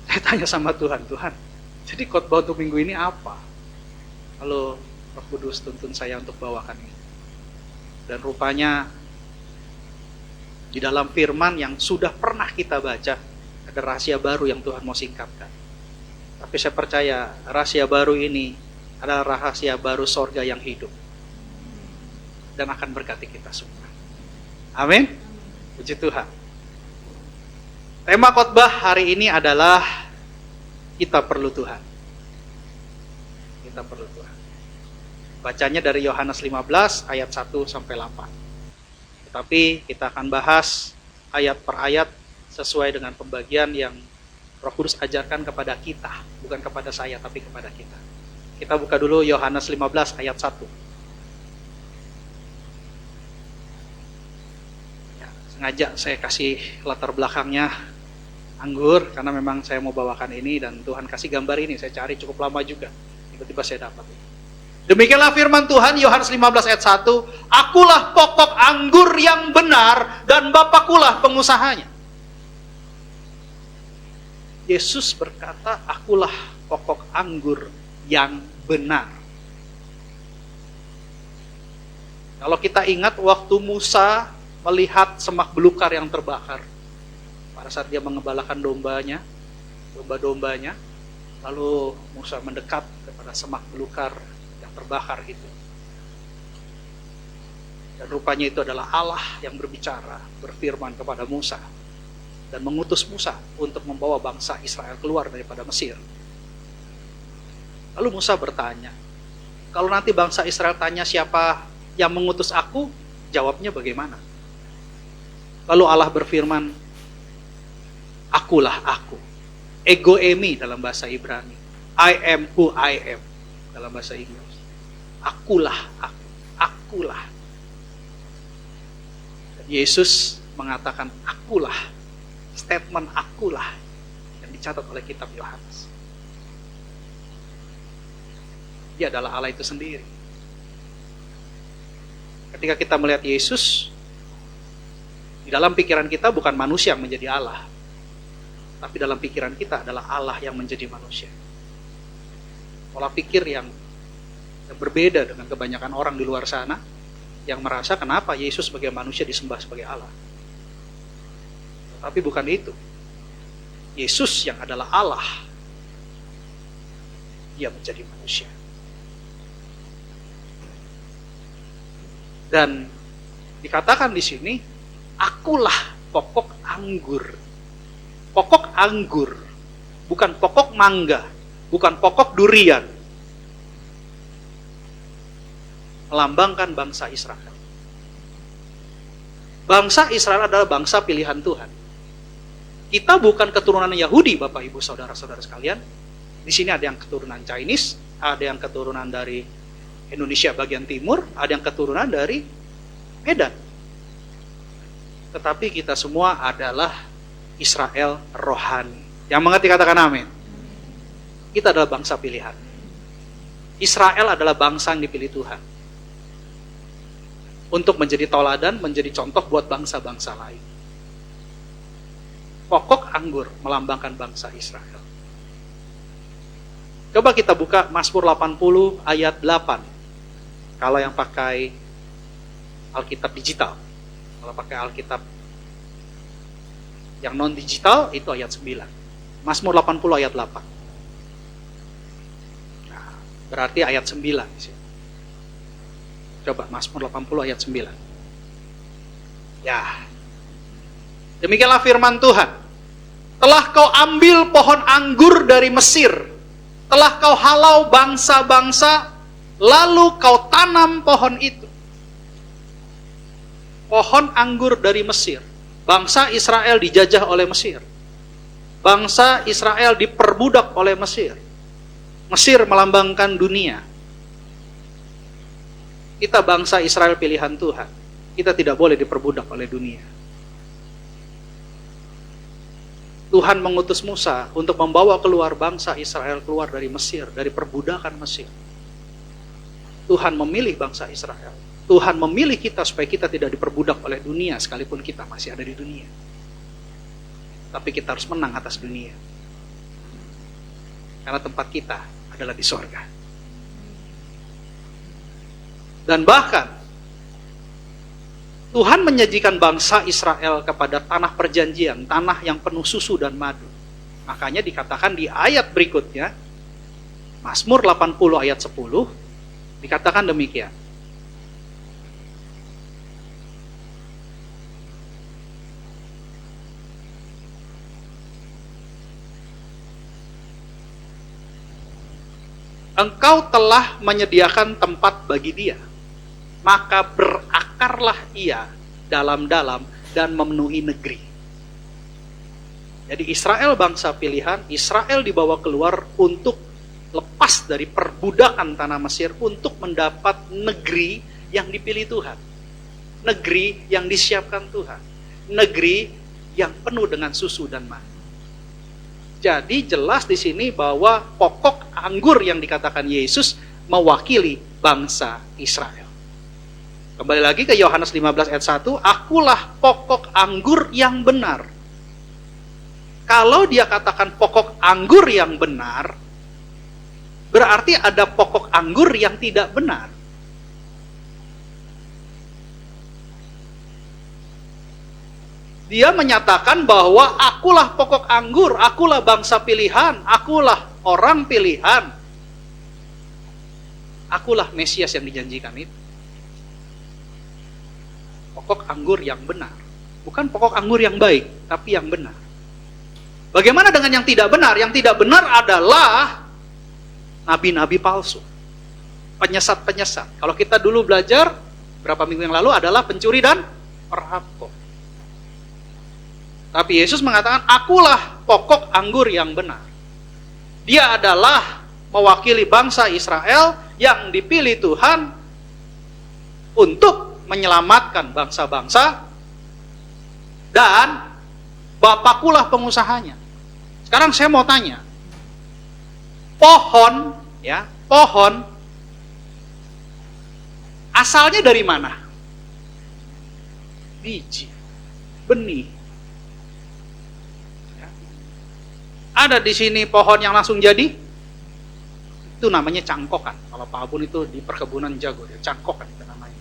Saya tanya sama Tuhan, "Tuhan, jadi khotbah untuk minggu ini apa?" Lalu Roh Kudus tuntun saya untuk bawakan ini. Dan rupanya di dalam firman yang sudah pernah kita baca, ada rahasia baru yang Tuhan mau singkapkan. Tapi saya percaya rahasia baru ini adalah rahasia baru sorga yang hidup. Dan akan berkati kita semua. Amin. Puji Tuhan. Tema khotbah hari ini adalah kita perlu Tuhan. Kita perlu Tuhan. Bacanya dari Yohanes 15 ayat 1 sampai 8. Tetapi kita akan bahas ayat per ayat sesuai dengan pembagian yang Roh Kudus ajarkan kepada kita, bukan kepada saya tapi kepada kita. Kita buka dulu Yohanes 15 ayat 1. Ya, sengaja saya kasih latar belakangnya anggur karena memang saya mau bawakan ini dan Tuhan kasih gambar ini. Saya cari cukup lama juga. Tiba-tiba saya dapat. Demikianlah firman Tuhan Yohanes 15 ayat 1. Akulah pokok anggur yang benar dan Bapakulah pengusahanya. Yesus berkata, akulah pokok anggur yang benar. Kalau kita ingat waktu Musa melihat semak belukar yang terbakar, pada saat dia mengembalakan domba-dombanya, lalu Musa mendekat kepada semak belukar yang terbakar itu. Dan rupanya itu adalah Allah yang berbicara, berfirman kepada Musa, dan mengutus Musa untuk membawa bangsa Israel keluar daripada Mesir. Lalu Musa bertanya, kalau nanti bangsa Israel tanya siapa yang mengutus aku, jawabnya bagaimana? Lalu Allah berfirman, akulah aku. Ego emi dalam bahasa Ibrani. I am who I am dalam bahasa Inggris. Akulah aku. Akulah. Dan Yesus mengatakan akulah. Statement akulah yang dicatat oleh kitab Yohanes. Dia adalah Allah itu sendiri. Ketika kita melihat Yesus, di dalam pikiran kita bukan manusia yang menjadi Allah, tapi dalam pikiran kita adalah Allah yang menjadi manusia. Pola pikir yang berbeda dengan kebanyakan orang di luar sana yang merasa kenapa Yesus sebagai manusia disembah sebagai Allah. Tapi bukan itu. Yesus yang adalah Allah, dia menjadi manusia. Dan dikatakan di sini, akulah pokok anggur. Pokok anggur, bukan pokok mangga, bukan pokok durian. Melambangkan bangsa Israel. Bangsa Israel adalah bangsa pilihan Tuhan. Kita bukan keturunan Yahudi, Bapak Ibu Saudara-saudara sekalian. Di sini ada yang keturunan Chinese, ada yang keturunan dari Indonesia bagian timur, ada yang keturunan dari Medan. Tetapi kita semua adalah Israel rohani. Yang mengerti katakan amin. Kita adalah bangsa pilihan. Israel adalah bangsa yang dipilih Tuhan untuk menjadi toladan, menjadi contoh buat bangsa-bangsa lain. Pokok anggur melambangkan bangsa Israel. Coba kita buka Mazmur 80 ayat 8. Kalau yang pakai Alkitab digital. Kalau pakai Alkitab yang non digital itu ayat 9. Mazmur 80 ayat 8. Nah, berarti ayat 9 di sini. Coba Mazmur 80 ayat 9. Ya. Demikianlah firman Tuhan. Telah kau ambil pohon anggur dari Mesir, telah kau halau bangsa-bangsa Lalu kau tanam pohon itu. Pohon anggur dari Mesir. Bangsa Israel dijajah oleh Mesir. Bangsa Israel diperbudak oleh Mesir. Mesir melambangkan dunia. Kita bangsa Israel pilihan Tuhan. Kita tidak boleh diperbudak oleh dunia. Tuhan mengutus Musa untuk membawa keluar bangsa Israel keluar dari Mesir, dari perbudakan Mesir. Tuhan memilih bangsa Israel. Tuhan memilih kita supaya kita tidak diperbudak oleh dunia sekalipun kita masih ada di dunia. Tapi kita harus menang atas dunia. Karena tempat kita adalah di sorga. Dan bahkan Tuhan menyajikan bangsa Israel kepada tanah perjanjian, tanah yang penuh susu dan madu. Makanya dikatakan di ayat berikutnya, Mazmur 80 ayat 10, dikatakan demikian. Engkau telah menyediakan tempat bagi dia, maka berakarlah ia dalam-dalam dan memenuhi negeri. Jadi Israel bangsa pilihan, Israel dibawa keluar untuk lepas dari perbudakan tanah Mesir untuk mendapat negeri yang dipilih Tuhan. Negeri yang disiapkan Tuhan. Negeri yang penuh dengan susu dan madu. Jadi jelas di sini bahwa pokok anggur yang dikatakan Yesus mewakili bangsa Israel. Kembali lagi ke Yohanes 15 ayat 1, akulah pokok anggur yang benar. Kalau dia katakan pokok anggur yang benar, berarti ada pokok anggur yang tidak benar. Dia menyatakan bahwa akulah pokok anggur, akulah bangsa pilihan, akulah orang pilihan. Akulah Mesias yang dijanjikan itu. Pokok anggur yang benar. Bukan pokok anggur yang baik, tapi yang benar. Bagaimana dengan yang tidak benar? Yang tidak benar adalah nabi-nabi palsu. Penyesat-penyesat. Kalau kita dulu belajar, berapa minggu yang lalu adalah pencuri dan perampok. Tapi Yesus mengatakan, akulah pokok anggur yang benar. Dia adalah mewakili bangsa Israel yang dipilih Tuhan untuk menyelamatkan bangsa-bangsa, dan Bapakulah pengusahanya. Sekarang saya mau tanya, pohon asalnya dari mana? Biji, benih. Ada di sini pohon yang langsung jadi, itu namanya cangkokan. Kalau Pak Abun itu di perkebunan jago, ya, cangkokan itu namanya.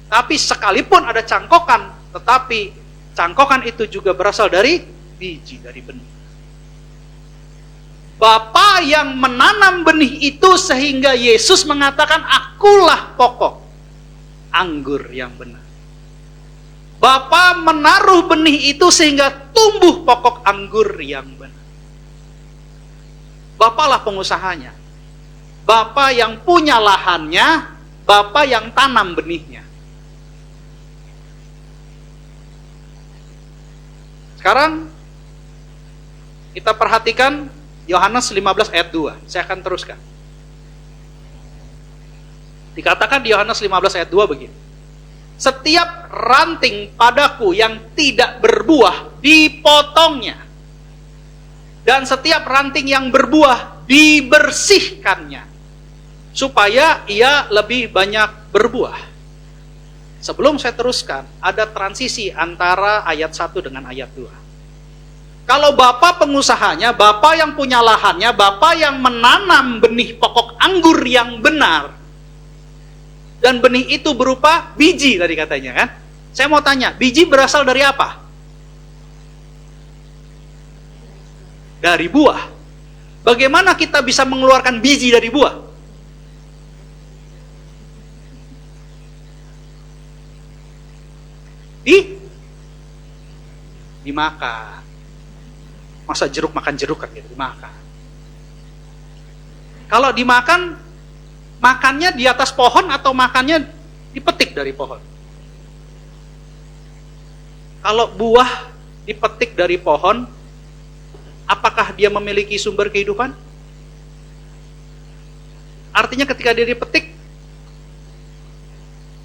Tapi sekalipun ada cangkokan, tetapi cangkokan itu juga berasal dari biji, dari benih. Bapa yang menanam benih itu sehingga Yesus mengatakan, akulah pokok anggur yang benar. Bapa menaruh benih itu sehingga tumbuh pokok anggur yang benar. Bapalah pengusahanya. Bapa yang punya lahannya, Bapa yang tanam benihnya. Sekarang kita perhatikan Yohanes 15 ayat 2. Saya akan teruskan. Dikatakan di Yohanes 15 ayat 2 begini. Setiap ranting padaku yang tidak berbuah dipotongnya. Dan setiap ranting yang berbuah dibersihkannya, supaya ia lebih banyak berbuah. Sebelum saya teruskan, ada transisi antara ayat 1 dengan ayat 2. Kalau Bapa pengusahanya, Bapa yang punya lahannya, Bapa yang menanam benih pokok anggur yang benar, dan benih itu berupa biji tadi katanya kan. Saya mau tanya, biji berasal dari apa? Dari buah. Bagaimana kita bisa mengeluarkan biji dari buah? Dimakan. Masa jeruk makan jeruk kan gitu, dimakan. Kalau dimakan, Makannya di atas pohon atau makannya dipetik dari pohon? Kalau buah dipetik dari pohon, apakah dia memiliki sumber kehidupan? Artinya ketika dia dipetik,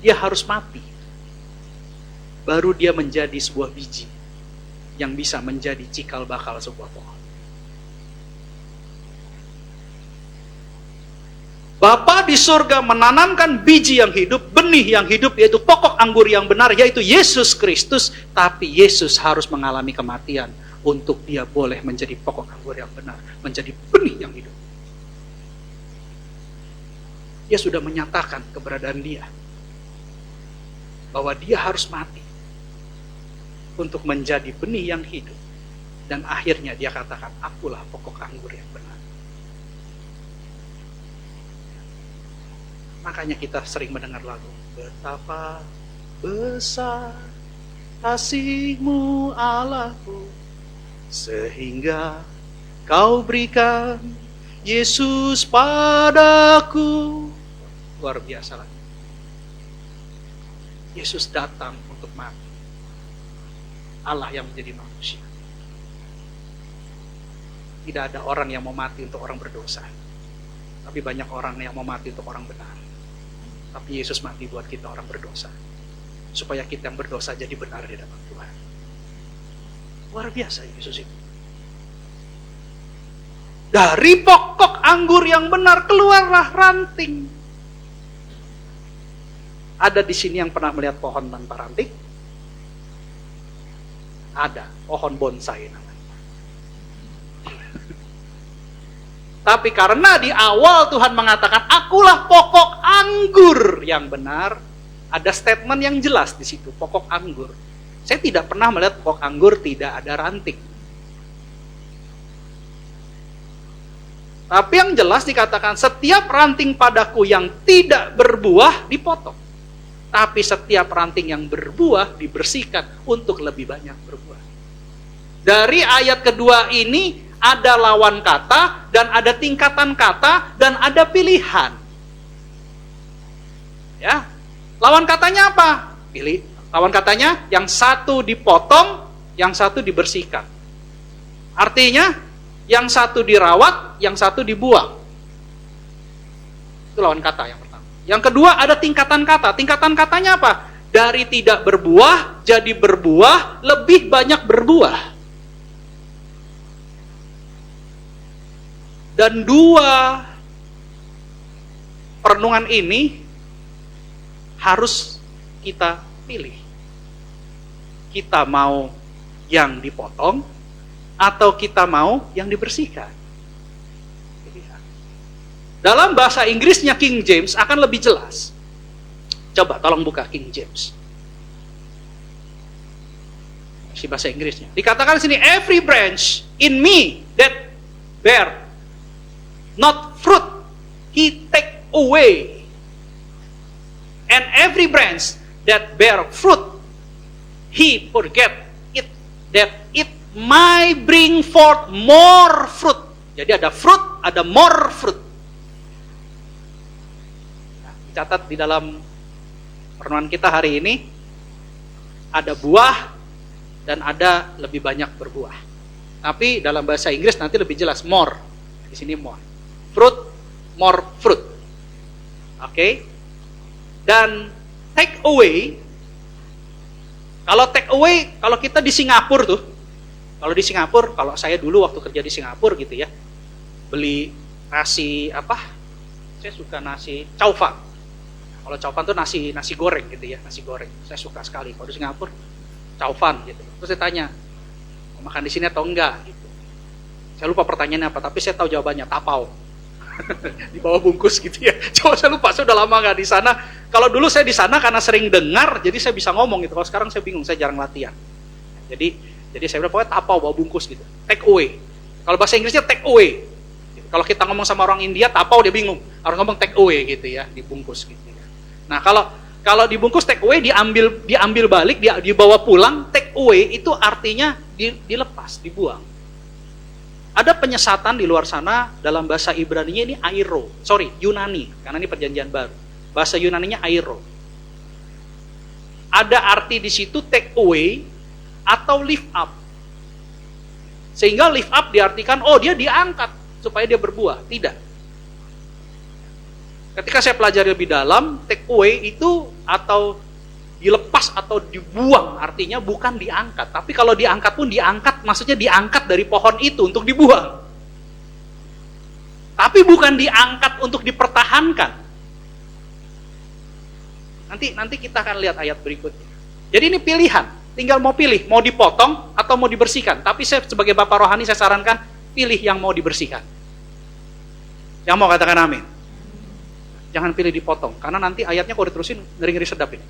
dia harus mati. Baru dia menjadi sebuah biji yang bisa menjadi cikal bakal sebuah pohon. Bapa di surga menanamkan biji yang hidup, benih yang hidup, yaitu pokok anggur yang benar, yaitu Yesus Kristus. Tapi Yesus harus mengalami kematian untuk dia boleh menjadi pokok anggur yang benar, menjadi benih yang hidup. Dia sudah menyatakan keberadaan dia, bahwa dia harus mati untuk menjadi benih yang hidup. Dan akhirnya dia katakan, akulah pokok anggur yang benar. Makanya kita sering mendengar lagu, betapa besar kasih-Mu Allahku, sehingga Kau berikan Yesus padaku. Luar biasa lagi. Yesus datang untuk mati. Allah yang menjadi manusia. Tidak ada orang yang mau mati untuk orang berdosa. Tapi banyak orang yang mau mati untuk orang benar. Tapi Yesus mati buat kita orang berdosa, supaya kita yang berdosa jadi benar di hadapan Tuhan. Luar biasa Yesus itu. Dari pokok anggur yang benar keluarlah ranting. Ada di sini yang pernah melihat pohon tanpa ranting? Ada, pohon bonsai namanya. Tapi karena di awal Tuhan mengatakan, akulah pokok anggur yang benar, ada statement yang jelas di situ, pokok anggur. Saya tidak pernah melihat pokok anggur tidak ada ranting. Tapi yang jelas dikatakan, setiap ranting padaku yang tidak berbuah dipotong. Tapi setiap ranting yang berbuah dibersihkan untuk lebih banyak berbuah. Dari ayat kedua ini, ada lawan kata, dan ada tingkatan kata, dan ada pilihan. Ya, lawan katanya apa? Lawan katanya, yang satu dipotong, yang satu dibersihkan. Artinya, yang satu dirawat, yang satu dibuang. Itu lawan kata yang pertama. Yang kedua, ada tingkatan kata. Tingkatan katanya apa? Dari tidak berbuah, jadi berbuah, lebih banyak berbuah. Dan dua perenungan ini harus kita pilih. Kita mau yang dipotong atau kita mau yang dibersihkan. Dalam bahasa Inggrisnya King James akan lebih jelas. Coba tolong buka King James. Si bahasa Inggrisnya. Dikatakan di sini, every branch in me that bear not fruit, he take away. And every branch that bear fruit, he forget it, that it might bring forth more fruit. Jadi ada fruit, ada more fruit. Nah, dicatat di dalam renungan kita hari ini, ada buah dan ada lebih banyak berbuah. Tapi dalam bahasa Inggris nanti lebih jelas, more. Di sini more. Fruit, more fruit. Oke. Dan take away, kalau kita di Singapura tuh, kalau saya dulu waktu kerja di Singapura gitu ya, beli nasi apa? Saya suka nasi chow fan. Kalau chow fan tuh nasi goreng gitu ya, nasi goreng. Saya suka sekali kalau di Singapura chow fan gitu. Terus saya tanya, mau makan di sini atau enggak gitu. Saya lupa pertanyaannya apa, tapi saya tahu jawabannya, tapau. Di bawah bungkus gitu ya. Coba saya lupa, saya udah lama nggak di sana. Kalau dulu saya di sana karena sering dengar, jadi saya bisa ngomong gitu. Kalau sekarang saya bingung, saya jarang latihan. Jadi saya bilang pokoknya tapau bawah bungkus gitu. Take away. Kalau bahasa Inggrisnya take away. Kalau kita ngomong sama orang India, tapau dia bingung. Harus ngomong take away gitu ya, dibungkus gitu ya. Nah kalau dibungkus take away, diambil balik, dibawa pulang, take away itu artinya dilepas, dibuang. Ada penyesatan di luar sana, dalam bahasa Ibrani-nya ini Yunani, karena ini perjanjian baru. Bahasa Yunani-nya airo. Ada arti di situ take away atau lift up. Sehingga lift up diartikan, oh dia diangkat supaya dia berbuah. Tidak. Ketika saya pelajari lebih dalam, take away itu atau dilepas atau dibuang, artinya bukan diangkat. Tapi kalau diangkat pun diangkat, maksudnya diangkat dari pohon itu untuk dibuang. Tapi bukan diangkat untuk dipertahankan. Nanti kita akan lihat ayat berikutnya. Jadi ini pilihan, tinggal mau pilih, mau dipotong atau mau dibersihkan. Tapi saya sebagai Bapak rohani saya sarankan, pilih yang mau dibersihkan. Yang mau katakan amin. Jangan pilih dipotong, karena nanti ayatnya kalau diterusin ngeri-ngeri sedap ini.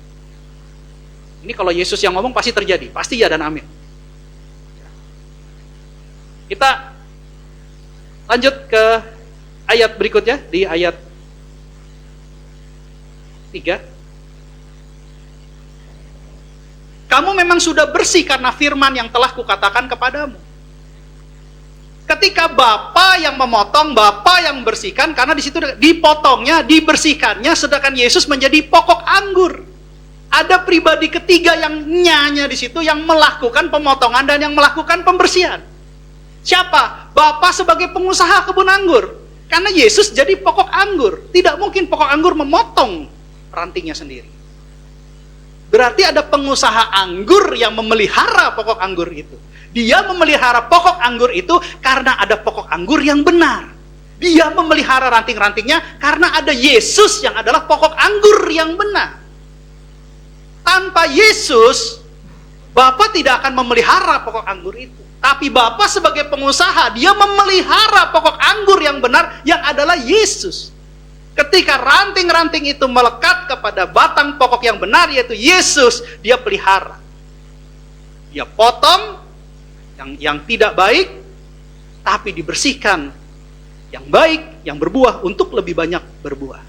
Ini kalau Yesus yang ngomong pasti terjadi, pasti ya dan amin. Kita lanjut ke ayat berikutnya, di ayat 3. Kamu memang sudah bersih karena firman yang telah kukatakan kepadamu. Ketika Bapa yang memotong, Bapa yang membersihkan, karena di situ dipotongnya, dibersihkannya, sedangkan Yesus menjadi pokok anggur. Ada pribadi ketiga yang nyanya di situ, yang melakukan pemotongan dan yang melakukan pembersihan. Siapa? Bapa sebagai pengusaha kebun anggur. Karena Yesus jadi pokok anggur. Tidak mungkin pokok anggur memotong rantingnya sendiri. Berarti ada pengusaha anggur yang memelihara pokok anggur itu. Dia memelihara pokok anggur itu karena ada pokok anggur yang benar. Dia memelihara ranting-rantingnya karena ada Yesus yang adalah pokok anggur yang benar. Tanpa Yesus, Bapa tidak akan memelihara pokok anggur itu. Tapi Bapa sebagai pengusaha, dia memelihara pokok anggur yang benar, yang adalah Yesus. Ketika ranting-ranting itu melekat kepada batang pokok yang benar, yaitu Yesus, dia pelihara. Dia potong yang tidak baik, tapi dibersihkan yang baik, yang berbuah untuk lebih banyak berbuah.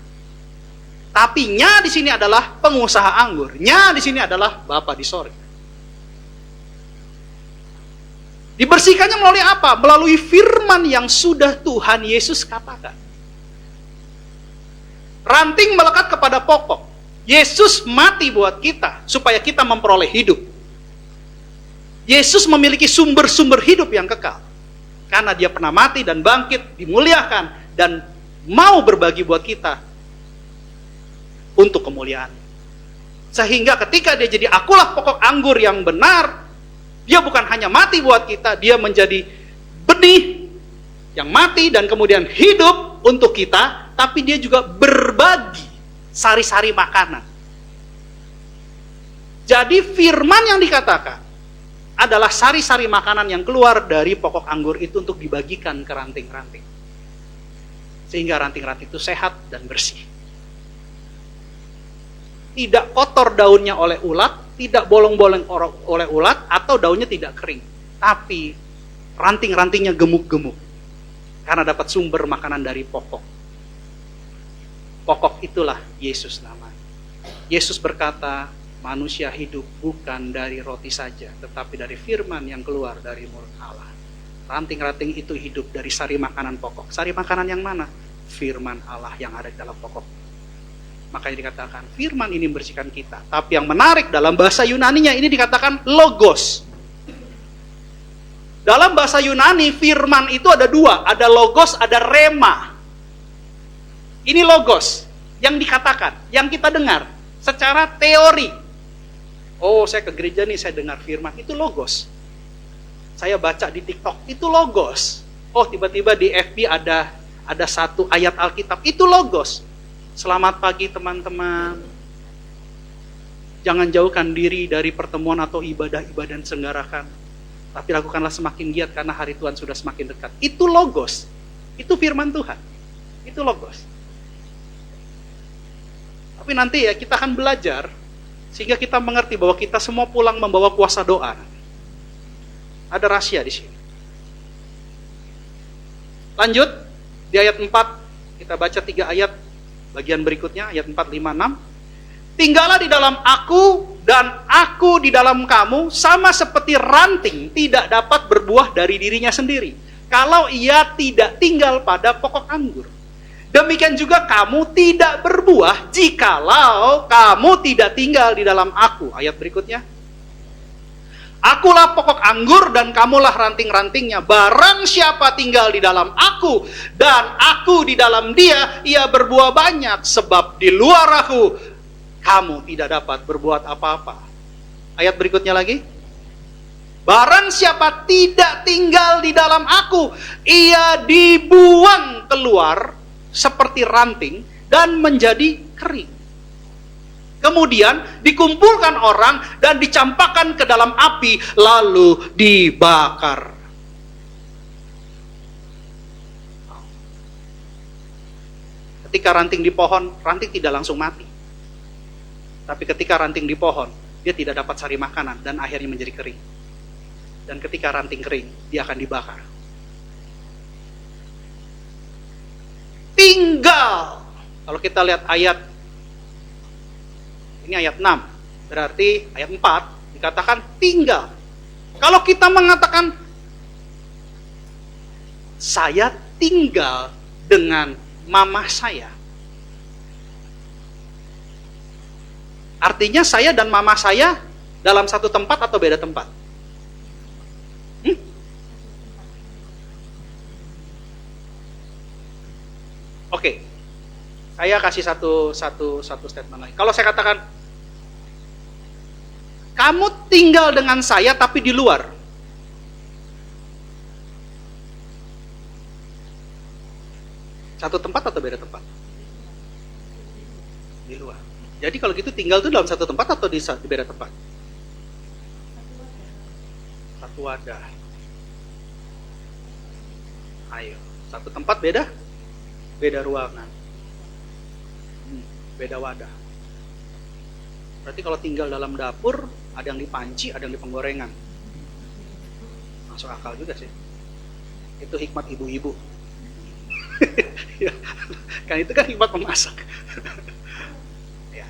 Tapi nya di sini adalah pengusaha anggur. Nya di sini adalah Bapa di sorga. Dibersihkannya melalui apa? Melalui firman yang sudah Tuhan Yesus katakan. Ranting melekat kepada pokok. Yesus mati buat kita supaya kita memperoleh hidup. Yesus memiliki sumber-sumber hidup yang kekal. Karena dia pernah mati dan bangkit, dimuliakan, dan mau berbagi buat kita untuk kemuliaan. Sehingga ketika dia jadi akulah pokok anggur yang benar, dia bukan hanya mati buat kita, dia menjadi benih yang mati dan kemudian hidup untuk kita, tapi dia juga berbagi sari-sari makanan. Jadi firman yang dikatakan adalah sari-sari makanan yang keluar dari pokok anggur itu untuk dibagikan ke ranting-ranting. Sehingga ranting-ranting itu sehat dan bersih. Tidak kotor daunnya oleh ulat, tidak bolong-bolong oleh ulat, atau daunnya tidak kering. Tapi ranting-rantingnya gemuk-gemuk. Karena dapat sumber makanan dari pokok. Pokok itulah Yesus namanya. Yesus berkata, manusia hidup bukan dari roti saja, tetapi dari firman yang keluar dari mulut Allah. Ranting-ranting itu hidup dari sari makanan pokok. Sari makanan yang mana? Firman Allah yang ada di dalam pokok. Makanya dikatakan firman ini membersihkan kita. Tapi yang menarik dalam bahasa Yunaninya ini dikatakan logos. Dalam bahasa Yunani firman itu ada dua, ada logos, ada rema. Ini logos yang dikatakan, yang kita dengar secara teori. Oh, saya ke gereja nih, saya dengar firman, itu logos. Saya baca di TikTok, itu logos. Oh, tiba-tiba di FB ada satu ayat Alkitab, itu logos. Selamat pagi teman-teman. Jangan jauhkan diri dari pertemuan atau ibadah-ibadah yang diselenggarakan. Tapi lakukanlah semakin giat karena hari Tuhan sudah semakin dekat. Itu logos. Itu firman Tuhan. Itu logos. Tapi nanti ya kita akan belajar sehingga kita mengerti bahwa kita semua pulang membawa kuasa doa. Ada rahasia di sini. Lanjut di ayat 4 kita baca 3 ayat. Bagian berikutnya, ayat 4, 5, 6. Tinggallah di dalam aku, dan aku di dalam kamu, sama seperti ranting tidak dapat berbuah dari dirinya sendiri. kalau ia tidak tinggal pada pokok anggur. Demikian juga kamu tidak berbuah jikalau kamu tidak tinggal di dalam aku. Ayat berikutnya. Akulah pokok anggur dan kamulah ranting-rantingnya. Barang siapa tinggal di dalam aku dan aku di dalam dia, ia berbuah banyak. Sebab di luar aku, kamu tidak dapat berbuat apa-apa. Ayat berikutnya lagi. Barang siapa tidak tinggal di dalam aku, ia dibuang keluar seperti ranting dan menjadi kering. Kemudian dikumpulkan orang dan dicampakkan ke dalam api, lalu dibakar. Ketika ranting di pohon, ranting tidak langsung mati. Tapi ketika ranting di pohon, dia tidak dapat cari makanan dan akhirnya menjadi kering. Dan ketika ranting kering, dia akan dibakar. Tinggal. Kalau kita lihat ayat, ini ayat 6, berarti ayat 4 dikatakan tinggal. Kalau kita mengatakan saya tinggal dengan mama saya, artinya saya dan mama saya dalam satu tempat atau beda tempat? Oke. Saya kasih satu statement lagi. Kalau saya katakan, kamu tinggal dengan saya tapi di luar. Satu tempat atau beda tempat? Di luar. Jadi kalau gitu tinggal itu dalam satu tempat atau di beda tempat? Satu wadah. Ayo, satu tempat beda? Beda ruangan. Beda wadah. Berarti kalau tinggal dalam dapur, ada yang di panci, ada yang di penggorengan. Masuk akal juga sih. Itu hikmat ibu-ibu. Kan itu kan hikmat memasak. Ya.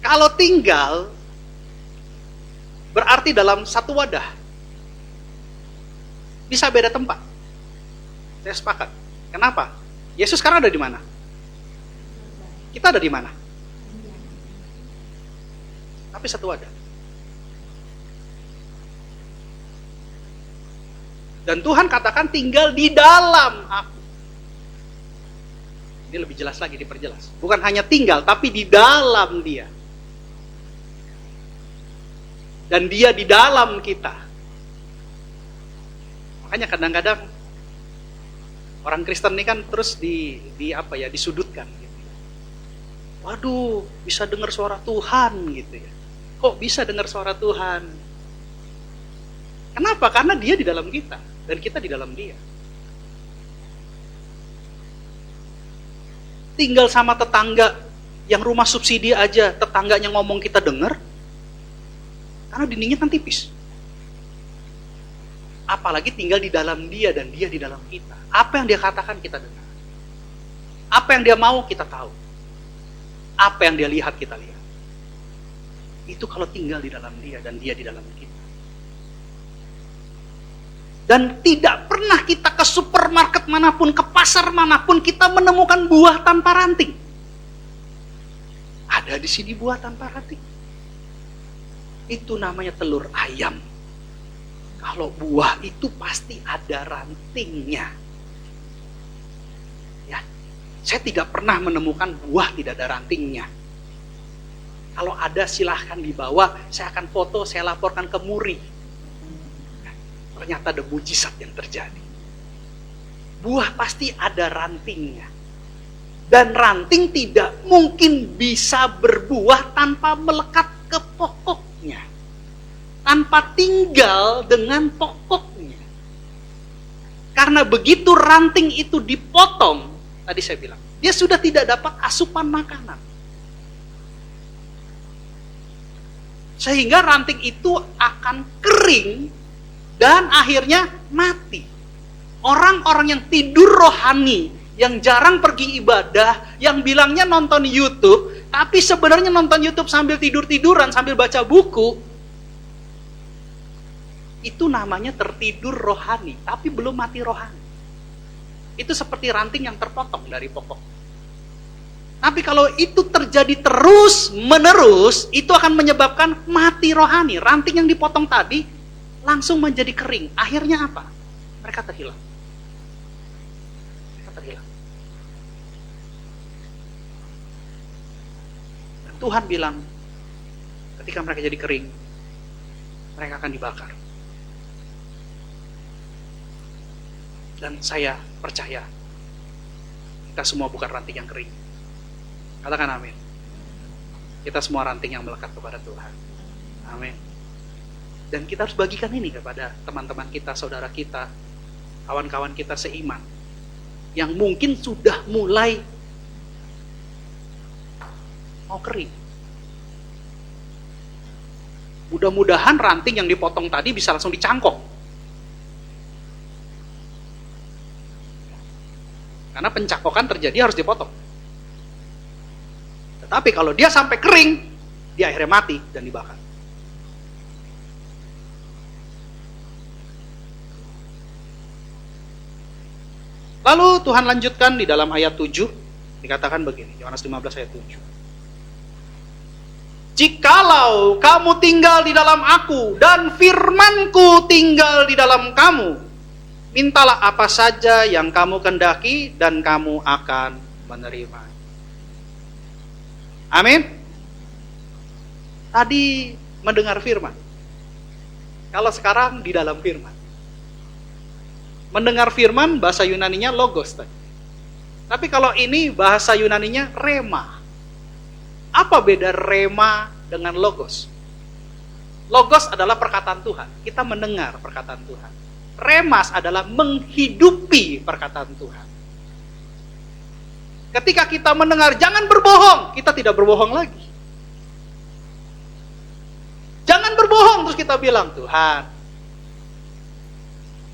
Kalau tinggal, berarti dalam satu wadah. Bisa beda tempat. Saya sepakat. Kenapa? Yesus sekarang ada di mana? Kita ada di mana? Tapi satu wadah. Dan Tuhan katakan tinggal di dalam aku. Ini lebih jelas lagi, diperjelas. Bukan hanya tinggal, tapi di dalam dia. Dan dia di dalam kita. Makanya kadang-kadang orang Kristen ini kan terus disudutkan. Waduh, bisa dengar suara Tuhan gitu ya. Kok bisa dengar suara Tuhan? Kenapa? Karena dia di dalam kita dan kita di dalam dia. Tinggal sama tetangga yang rumah subsidi aja, tetangganya ngomong kita dengar, karena dindingnya kan tipis. Apalagi tinggal di dalam dia dan dia di dalam kita. Apa yang dia katakan kita dengar. Apa yang dia mau kita tahu. Apa yang dia lihat kita lihat. Itu kalau tinggal di dalam dia dan dia di dalam kita. Dan tidak pernah kita ke supermarket manapun, ke pasar manapun kita menemukan buah tanpa ranting. Ada di sini buah tanpa ranting. Itu namanya telur ayam. Kalau buah itu pasti ada rantingnya. Ya. Saya tidak pernah menemukan buah tidak ada rantingnya. Kalau ada silahkan dibawa, saya akan foto, saya laporkan ke Muri. Ternyata ada mujizat yang terjadi. Buah pasti ada rantingnya. Dan ranting tidak mungkin bisa berbuah tanpa melekat ke pokoknya. Tanpa tinggal dengan pokoknya. Karena begitu ranting itu dipotong, tadi saya bilang, dia sudah tidak dapat asupan makanan. Sehingga ranting itu akan kering dan akhirnya mati. Orang-orang yang tidur rohani, yang jarang pergi ibadah, yang bilangnya nonton YouTube, tapi sebenarnya nonton YouTube sambil tidur-tiduran, sambil baca buku, itu namanya tertidur rohani, tapi belum mati rohani. Itu seperti ranting yang terpotong dari pokok. Tapi kalau itu terjadi terus menerus, itu akan menyebabkan mati rohani. Ranting yang dipotong tadi langsung menjadi kering. Akhirnya apa? Mereka terhilang. Dan Tuhan bilang, ketika mereka jadi kering, mereka akan dibakar. Dan saya percaya, kita semua bukan ranting yang kering. Katakan amin. Kita semua ranting yang melekat kepada Tuhan. Amin. Dan kita harus bagikan ini kepada teman-teman kita, saudara kita, kawan-kawan kita seiman, yang mungkin sudah mulai mau kering. Mudah-mudahan ranting yang dipotong tadi bisa langsung dicangkok. Karena pencangkokan terjadi harus dipotong. Tetapi kalau dia sampai kering, dia akhirnya mati dan dibakar. Lalu Tuhan lanjutkan di dalam ayat 7, dikatakan begini, Yohanes 15 ayat 7. Jikalau kamu tinggal di dalam aku dan firmanku tinggal di dalam kamu, mintalah apa saja yang kamu kehendaki dan kamu akan menerima. Amin. Tadi mendengar firman. Kalau sekarang di dalam firman. Mendengar firman bahasa Yunaninya logos tadi. Tapi kalau ini bahasa Yunaninya rema. Apa beda rema dengan logos? Logos adalah perkataan Tuhan. Kita mendengar perkataan Tuhan. Remas adalah menghidupi perkataan Tuhan. Ketika kita mendengar jangan berbohong, kita tidak berbohong lagi. Jangan berbohong, terus kita bilang, Tuhan,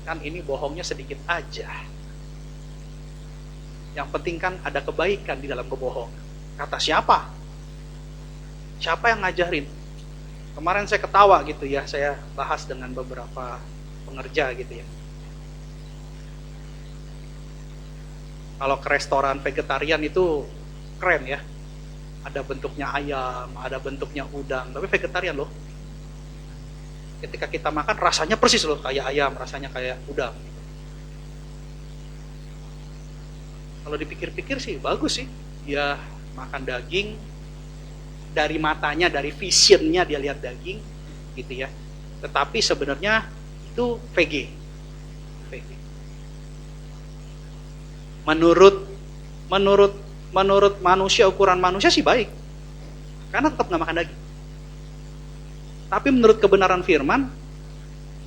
kan ini bohongnya sedikit aja. Yang penting kan ada kebaikan di dalam kebohongan. Kata siapa? Siapa yang ngajarin? Kemarin saya ketawa gitu ya, saya bahas dengan beberapa pengerja gitu ya. Kalau ke restoran vegetarian itu keren ya. Ada bentuknya ayam, ada bentuknya udang, tapi vegetarian loh. Ketika kita makan rasanya persis loh, kayak ayam, rasanya kayak udang. Kalau dipikir-pikir sih bagus sih. Dia makan daging, dari matanya, dari visionnya dia lihat daging, gitu ya. Tetapi sebenarnya itu VG. Menurut manusia, ukuran manusia sih baik, karena tetap nggak makan daging. Tapi menurut kebenaran firman,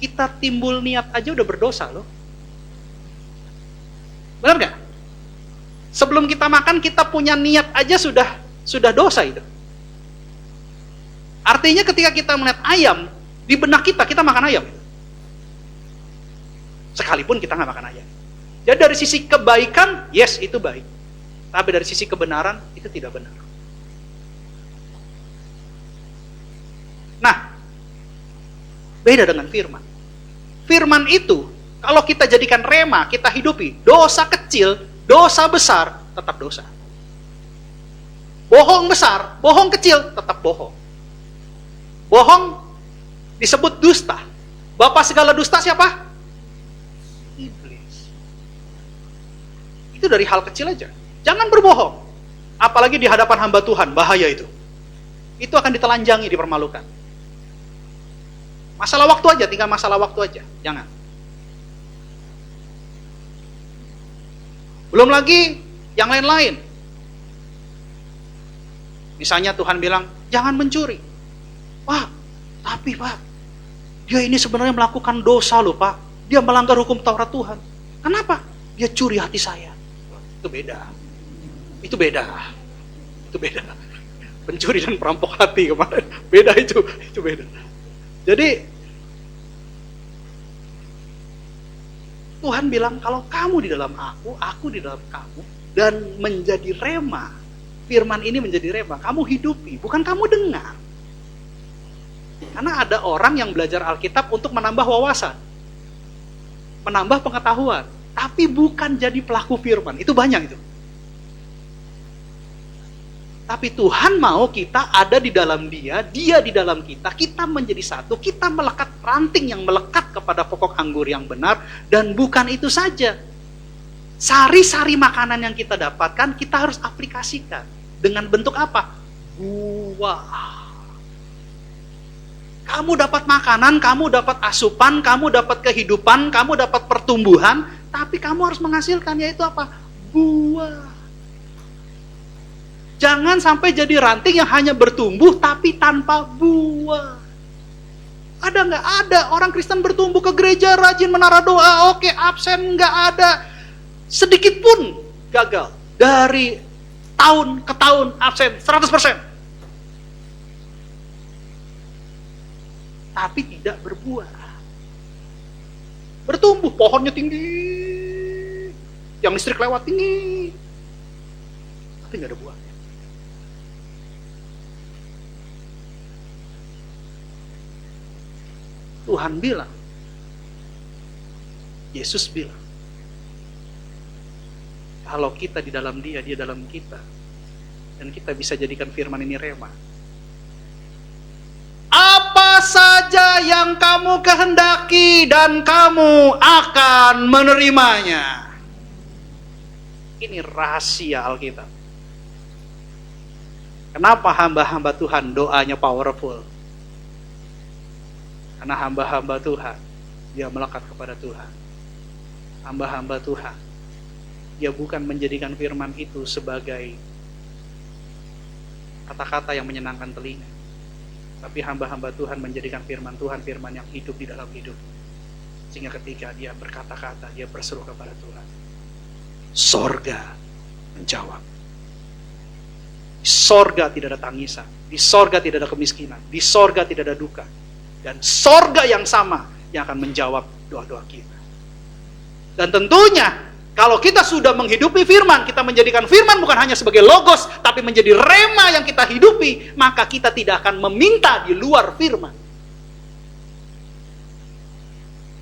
kita timbul niat aja udah berdosa loh. Benar nggak? Sebelum kita makan, kita punya niat aja sudah dosa itu. Artinya ketika kita melihat ayam, di benak kita makan ayam. Sekalipun kita nggak makan ayam. Jadi dari sisi kebaikan, yes itu baik. Tapi dari sisi kebenaran, itu tidak benar. Nah, beda dengan firman. Firman itu, kalau kita jadikan rema, kita hidupi, dosa kecil, dosa besar, tetap dosa. Bohong besar, bohong kecil, tetap bohong. Bohong disebut dusta. Bapak segala dusta siapa? Itu dari hal kecil aja. Jangan berbohong. Apalagi di hadapan hamba Tuhan, bahaya itu. Itu akan ditelanjangi, dipermalukan. Masalah waktu aja, tinggal masalah waktu aja. Jangan. Belum lagi yang lain-lain. Misalnya Tuhan bilang, jangan mencuri. Pak, tapi Pak, dia ini sebenarnya melakukan dosa loh Pak. Dia melanggar hukum Taurat Tuhan. Kenapa? Dia curi hati saya. Itu beda. Pencuri dan perampok hati kemarin. Beda itu beda. Jadi Tuhan bilang kalau kamu di dalam aku di dalam kamu, dan menjadi rema. Firman ini menjadi rema. Kamu hidupi, bukan kamu dengar. Karena ada orang yang belajar Alkitab untuk menambah wawasan, menambah pengetahuan, tapi bukan jadi pelaku firman. Itu banyak itu. Tapi Tuhan mau kita ada di dalam Dia di dalam kita menjadi satu, kita melekat ranting yang melekat kepada pokok anggur yang benar, dan bukan itu saja. Sari-sari makanan yang kita dapatkan, kita harus aplikasikan. Dengan bentuk apa? Buah. Kamu dapat makanan, kamu dapat asupan, kamu dapat kehidupan, kamu dapat pertumbuhan, tapi kamu harus menghasilkan, yaitu apa? Buah. Jangan sampai jadi ranting yang hanya bertumbuh tapi tanpa buah. Ada nggak? Ada. Orang Kristen bertumbuh ke gereja, rajin menara doa, oke, absen nggak ada. Sedikit pun gagal. Dari tahun ke tahun absen 100%. Tapi tidak berbuah. Bertumbuh, pohonnya tinggi, yang listrik lewat tinggi, tapi nggak ada buah. Tuhan bilang, Yesus bilang, kalau kita di dalam Dia, Dia dalam kita, dan kita bisa jadikan firman ini rema. Apa saja yang kamu kehendaki dan kamu akan menerimanya. Ini rahasia Alkitab. Kenapa hamba-hamba Tuhan doanya powerful? Karena hamba-hamba Tuhan, dia melekat kepada Tuhan. Hamba-hamba Tuhan, dia bukan menjadikan firman itu sebagai kata-kata yang menyenangkan telinga. Tapi hamba-hamba Tuhan menjadikan firman Tuhan, firman yang hidup di dalam hidup. Sehingga ketika dia berkata-kata, dia berseru kepada Tuhan, sorga menjawab. Di sorga tidak ada tangisan, di sorga tidak ada kemiskinan, di sorga tidak ada duka. Dan sorga yang sama yang akan menjawab doa-doa kita. Dan tentunya kalau kita sudah menghidupi firman, kita menjadikan firman bukan hanya sebagai logos, tapi menjadi rema yang kita hidupi, maka kita tidak akan meminta di luar firman.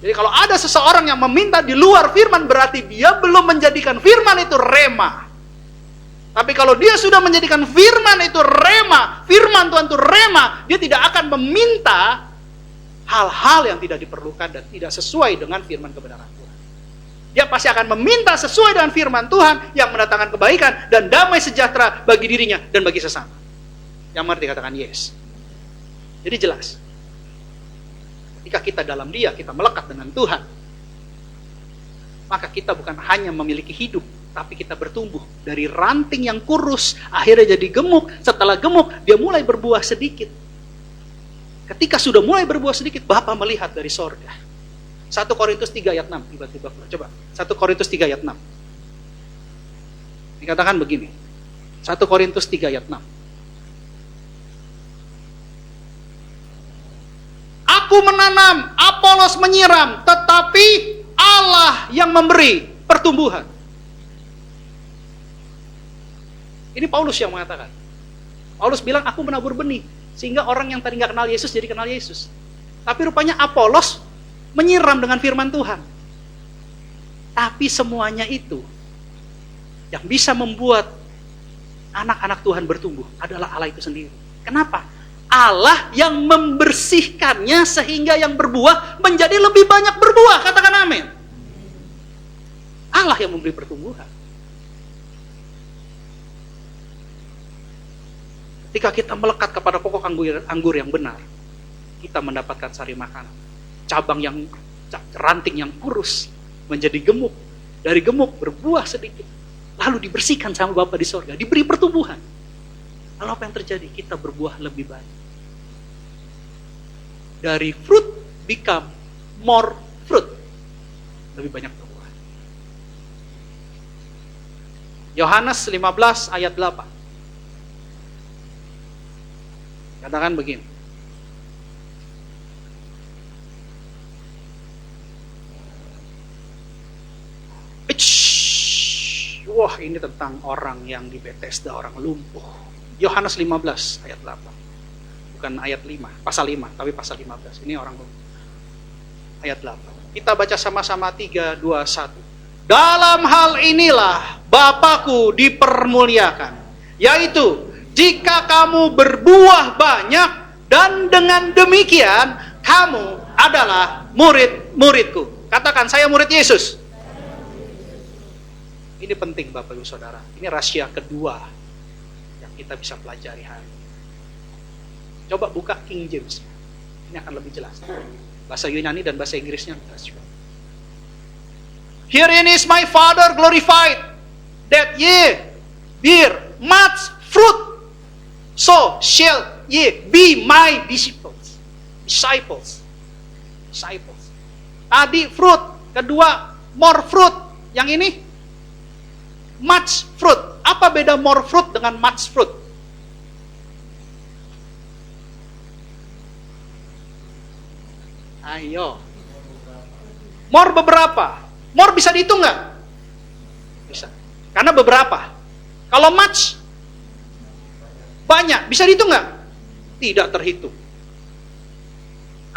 Jadi kalau ada seseorang yang meminta di luar firman, berarti dia belum menjadikan firman itu rema. Tapi kalau dia sudah menjadikan firman itu rema, firman Tuhan itu rema, dia tidak akan meminta hal-hal yang tidak diperlukan dan tidak sesuai dengan firman kebenaran Tuhan. Dia pasti akan meminta sesuai dengan firman Tuhan yang mendatangkan kebaikan dan damai sejahtera bagi dirinya dan bagi sesama. Yang mengerti katakan yes. Jadi jelas, ketika kita dalam Dia, kita melekat dengan Tuhan, maka kita bukan hanya memiliki hidup, tapi kita bertumbuh dari ranting yang kurus, akhirnya jadi gemuk. Setelah gemuk, dia mulai berbuah sedikit. Ketika sudah mulai berbuah sedikit, Bapa melihat dari sorga. 1 Korintus 3 ayat 6. Tiba-tiba coba. 1 Korintus 3 ayat 6. Dikatakan begini. 1 Korintus 3 ayat 6. Aku menanam, Apolos menyiram, tetapi Allah yang memberi pertumbuhan. Ini Paulus yang mengatakan. Paulus bilang, aku menabur benih. Sehingga orang yang tadi nggak kenal Yesus jadi kenal Yesus. Tapi rupanya Apolos menyiram dengan firman Tuhan. Tapi semuanya itu yang bisa membuat anak-anak Tuhan bertumbuh adalah Allah itu sendiri. Kenapa? Allah yang membersihkannya sehingga yang berbuah menjadi lebih banyak berbuah. Katakan amin. Allah yang memberi pertumbuhan. Ketika kita melekat kepada pokok anggur yang benar, kita mendapatkan sari makanan. Ranting yang kurus menjadi gemuk. Dari gemuk berbuah sedikit. Lalu dibersihkan sama Bapa di sorga. Diberi pertumbuhan. Lalu apa yang terjadi? Kita berbuah lebih banyak. Dari fruit become more fruit. Lebih banyak berbuah. Yohanes 15 ayat 8. Katakan begini. Wah, ini tentang orang yang di Bethesda, orang lumpuh. Yohanes 15 ayat 8. bukan ayat 5, pasal 5, tapi pasal 15. Ini orang ayat 8. Kita baca sama-sama 3, 2, 1. Dalam hal inilah Bapakku dipermuliakan, yaitu jika kamu berbuah banyak, dan dengan demikian kamu adalah murid-muridku. Katakan, saya murid Yesus. Ini penting Bapak Ibu Saudara. Ini rahasia kedua yang kita bisa pelajari hari ini. Coba buka King James. Ini akan lebih jelas. Bahasa Yunani dan bahasa Inggrisnya jelas juga. Herein is my Father glorified, that ye bear much fruit, so shall ye be my disciples. Tadi fruit, kedua more fruit. Yang ini much fruit. Apa beda more fruit dengan much fruit? Ayo. More beberapa. More bisa dihitung nggak? Bisa. Karena beberapa. Kalau much banyak, bisa dihitung nggak? Tidak terhitung.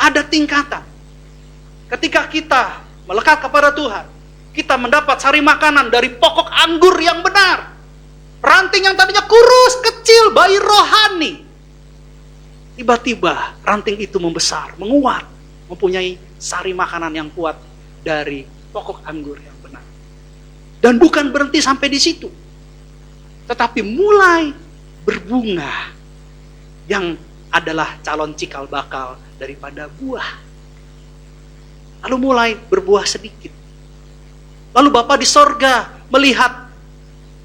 Ada tingkatan. Ketika kita melekat kepada Tuhan, kita mendapat sari makanan dari pokok anggur yang benar. Ranting yang tadinya kurus, kecil, bayi rohani. Tiba-tiba ranting itu membesar, menguat, mempunyai sari makanan yang kuat dari pokok anggur yang benar. Dan bukan berhenti sampai di situ, tetapi mulai berbunga yang adalah calon cikal bakal daripada buah. Lalu mulai berbuah sedikit. Lalu Bapa di sorga melihat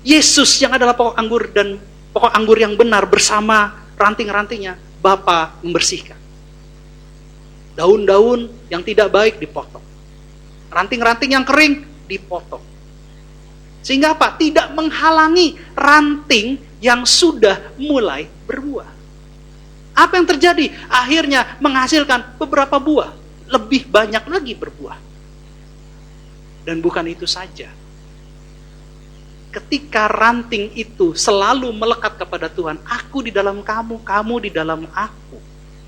Yesus yang adalah pokok anggur dan pokok anggur yang benar bersama ranting-rantingnya. Bapa membersihkan. Daun-daun yang tidak baik dipotong. Ranting-ranting yang kering dipotong. Sehingga apa? Tidak menghalangi ranting yang sudah mulai berbuah. Apa yang terjadi? Akhirnya menghasilkan beberapa buah. Lebih banyak lagi berbuah. Dan bukan itu saja. Ketika ranting itu selalu melekat kepada Tuhan, aku di dalam kamu, kamu di dalam aku.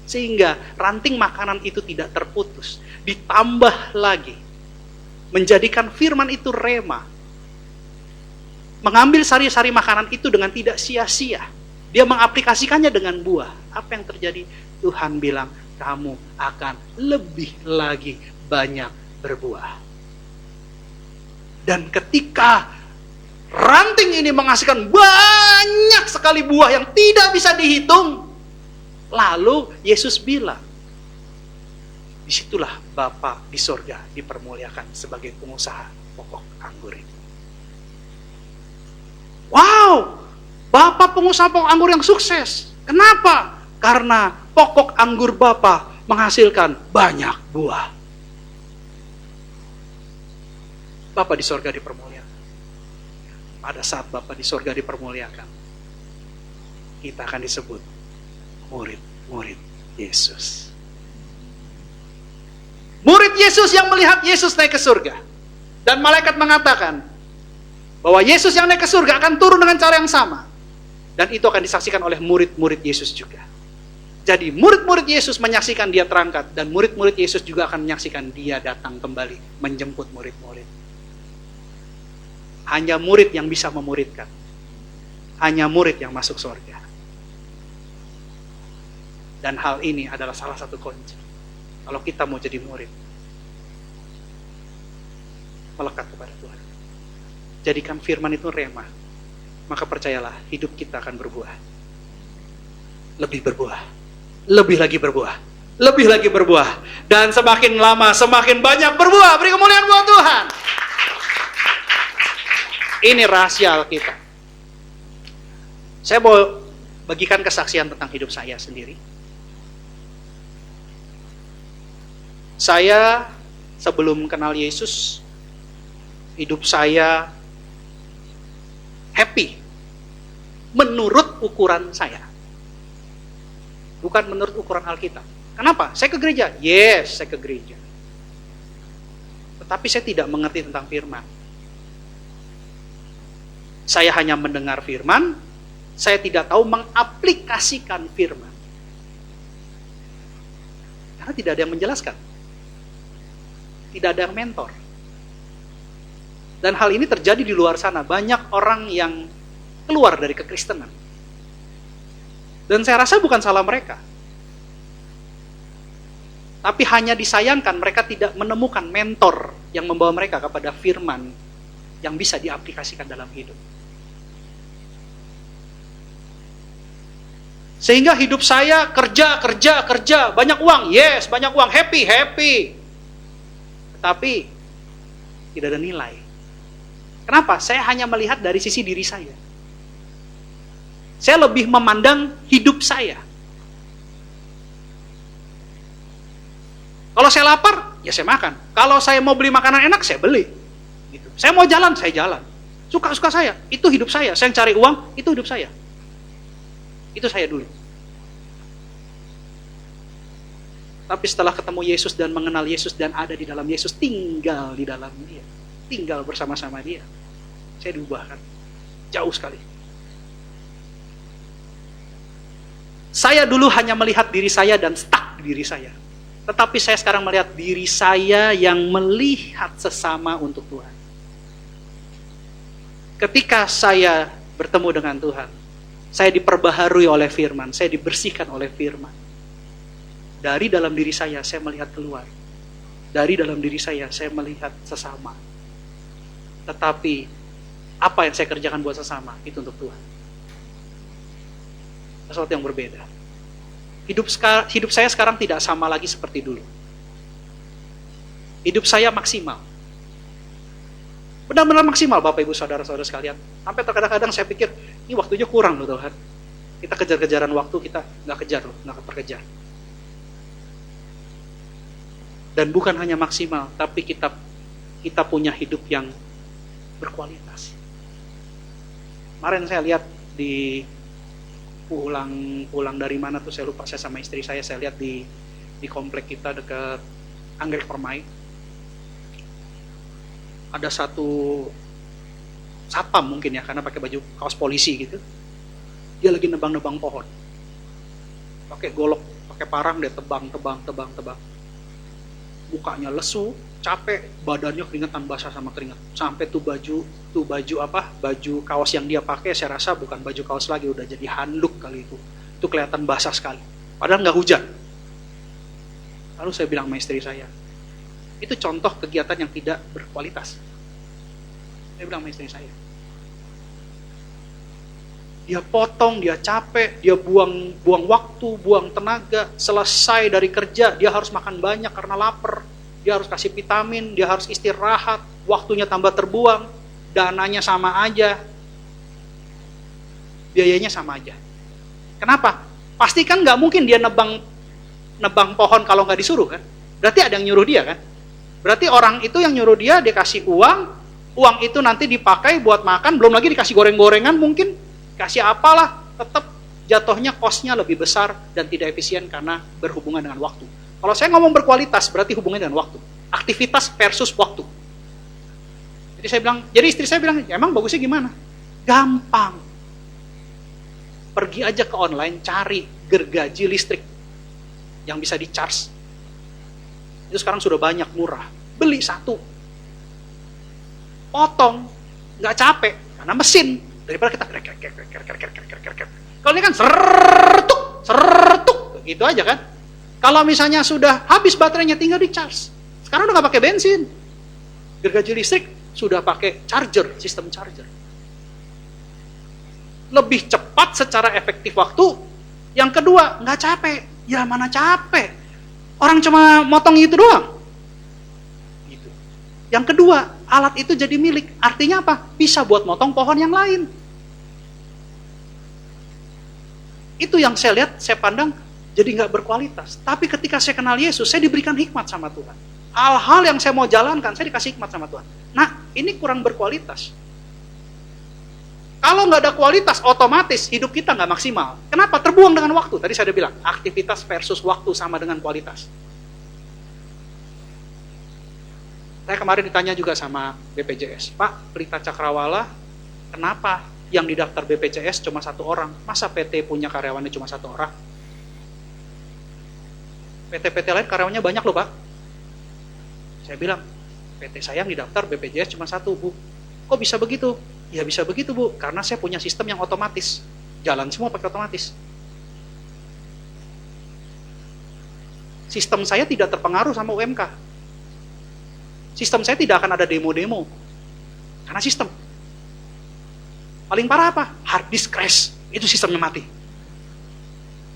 Sehingga ranting makanan itu tidak terputus. Ditambah lagi. Menjadikan firman itu rema. Mengambil sari-sari makanan itu dengan tidak sia-sia. Dia mengaplikasikannya dengan buah. Apa yang terjadi? Tuhan bilang, kamu akan lebih lagi banyak berbuah. Dan ketika ranting ini menghasilkan banyak sekali buah yang tidak bisa dihitung, lalu Yesus bilang, disitulah Bapa di sorga dipermuliakan sebagai pengusaha pokok anggur itu. Wow, Bapa pengusaha pokok anggur yang sukses. Kenapa? Karena pokok anggur Bapa menghasilkan banyak buah. Bapa di sorga dipermuliakan. Pada saat Bapa di sorga dipermuliakan, kita akan disebut murid-murid Yesus. Murid Yesus yang melihat Yesus naik ke surga. Dan malaikat mengatakan bahwa Yesus yang naik ke surga akan turun dengan cara yang sama. Dan itu akan disaksikan oleh murid-murid Yesus juga. Jadi murid-murid Yesus menyaksikan dia terangkat. Dan murid-murid Yesus juga akan menyaksikan dia datang kembali menjemput murid-murid. Hanya murid yang bisa memuridkan. Hanya murid yang masuk surga. Dan hal ini adalah salah satu kunci. Kalau kita mau jadi murid, melekat kepada Tuhan. Jadikan firman itu rema. Maka percayalah, hidup kita akan berbuah. Lebih berbuah. Lebih lagi berbuah. Lebih lagi berbuah. Dan semakin lama, semakin banyak berbuah. Beri kemuliaan buat Tuhan. Ini rahasia kita. Saya mau bagikan kesaksian tentang hidup saya sendiri. Saya sebelum kenal Yesus, hidup saya happy menurut ukuran saya. Bukan menurut ukuran Alkitab. Kenapa? Saya ke gereja. Yes, saya ke gereja. Tetapi saya tidak mengerti tentang firman. Saya hanya mendengar firman, saya tidak tahu mengaplikasikan firman. Karena tidak ada yang menjelaskan. Tidak ada yang mentor. Dan hal ini terjadi di luar sana. Banyak orang yang keluar dari kekristenan. Dan saya rasa bukan salah mereka. Tapi hanya disayangkan mereka tidak menemukan mentor yang membawa mereka kepada firman yang bisa diaplikasikan dalam hidup. Sehingga hidup saya kerja, banyak uang, yes, banyak uang, happy. Tetapi tidak ada nilai. Kenapa? Saya hanya melihat dari sisi diri saya. Saya lebih memandang hidup saya. Kalau saya lapar, ya saya makan. Kalau saya mau beli makanan enak, saya beli. Gitu. Saya mau jalan, saya jalan. Suka-suka saya, itu hidup saya. Saya yang cari uang, itu hidup saya. Itu saya dulu. Tapi setelah ketemu Yesus dan mengenal Yesus dan ada di dalam Yesus, tinggal di dalam Dia, tinggal bersama-sama Dia, saya diubahkan jauh sekali. Saya dulu hanya melihat diri saya dan stuck di diri saya. Tetapi saya sekarang melihat diri saya yang melihat sesama untuk Tuhan. Ketika saya bertemu dengan Tuhan, saya diperbaharui oleh firman, saya dibersihkan oleh firman. Dari dalam diri saya melihat keluar. Dari dalam diri saya melihat sesama. Tetapi, apa yang saya kerjakan buat sesama, itu untuk Tuhan. Sesuatu yang berbeda. Hidup saya sekarang tidak sama lagi seperti dulu. Hidup saya maksimal. Benar-benar maksimal Bapak Ibu Saudara-saudara sekalian. Sampai terkadang-kadang saya pikir, ini waktunya kurang loh Tuhan. Kita kejar-kejaran waktu, kita nggak kejar loh, nggak terkejar. Dan bukan hanya maksimal, tapi kita punya hidup yang berkualitas. Kemarin saya lihat di pulang dari mana tuh saya lupa, saya sama istri saya lihat di komplek kita dekat Anggrek Permai. Ada satu satpam mungkin ya, karena pakai baju kaos polisi gitu. Dia lagi nebang-nebang pohon. Pakai golok, pakai parang, dia tebang. Mukanya lesu, capek, badannya keringetan, basah sama keringat. Sampai baju kaos yang dia pakai, saya rasa bukan baju kaos lagi, udah jadi handuk kali itu. Itu kelihatan basah sekali. Padahal nggak hujan. Lalu saya bilang sama istri saya, itu contoh kegiatan yang tidak berkualitas. Saya bilang sama istri saya. Dia potong, dia capek, dia buang waktu, buang tenaga. Selesai dari kerja, dia harus makan banyak karena lapar. Dia harus kasih vitamin, dia harus istirahat. Waktunya tambah terbuang, dananya sama aja. Biayanya sama aja. Kenapa? Pasti kan nggak mungkin dia nebang pohon kalau nggak disuruh kan? Berarti ada yang nyuruh dia kan? Berarti orang itu yang nyuruh dia kasih uang itu nanti dipakai buat makan, belum lagi dikasih goreng-gorengan mungkin, kasih apalah, tetap jatuhnya kosnya lebih besar dan tidak efisien karena berhubungan dengan waktu. Kalau saya ngomong berkualitas, berarti hubungannya dengan waktu. Aktivitas versus waktu. Jadi istri saya bilang, ya emang bagusnya gimana? Gampang. Pergi aja ke online, cari gergaji listrik yang bisa di-charge. Itu sekarang sudah banyak, murah. Beli satu. Potong. Nggak capek. Karena mesin. Daripada kita kalau ini kan sertuk. Gitu aja kan. Kalau misalnya sudah habis baterainya, tinggal di-charge. Sekarang udah nggak pakai bensin. Gergaji listrik sudah pakai charger, sistem charger. Lebih cepat secara efektif waktu. Yang kedua, nggak capek. Ya mana capek. Orang cuma motong itu doang. Gitu. Yang kedua, alat itu jadi milik. Artinya apa? Bisa buat motong pohon yang lain. Itu yang saya lihat, saya pandang jadi nggak berkualitas. Tapi ketika saya kenal Yesus, saya diberikan hikmat sama Tuhan. Hal-hal yang saya mau jalankan, saya dikasih hikmat sama Tuhan. Nah, ini kurang berkualitas. Kalau nggak ada kualitas, otomatis hidup kita nggak maksimal. Kenapa? Terbuang dengan waktu. Tadi saya udah bilang, aktivitas versus waktu sama dengan kualitas. Saya kemarin ditanya juga sama BPJS, Pak, Pelita Cakrawala, kenapa yang didaftar BPJS cuma 1 orang? Masa PT punya karyawannya cuma 1 orang? PT-PT lain karyawannya banyak loh Pak. Saya bilang, PT saya yang didaftar BPJS cuma 1 Bu. Kok bisa begitu? Ya bisa begitu Bu, karena saya punya sistem yang otomatis. Jalan semua pakai otomatis. Sistem saya tidak terpengaruh sama UMK. Sistem saya tidak akan ada demo-demo. Karena sistem. Paling parah apa? Hard disk crash. Itu sistemnya mati.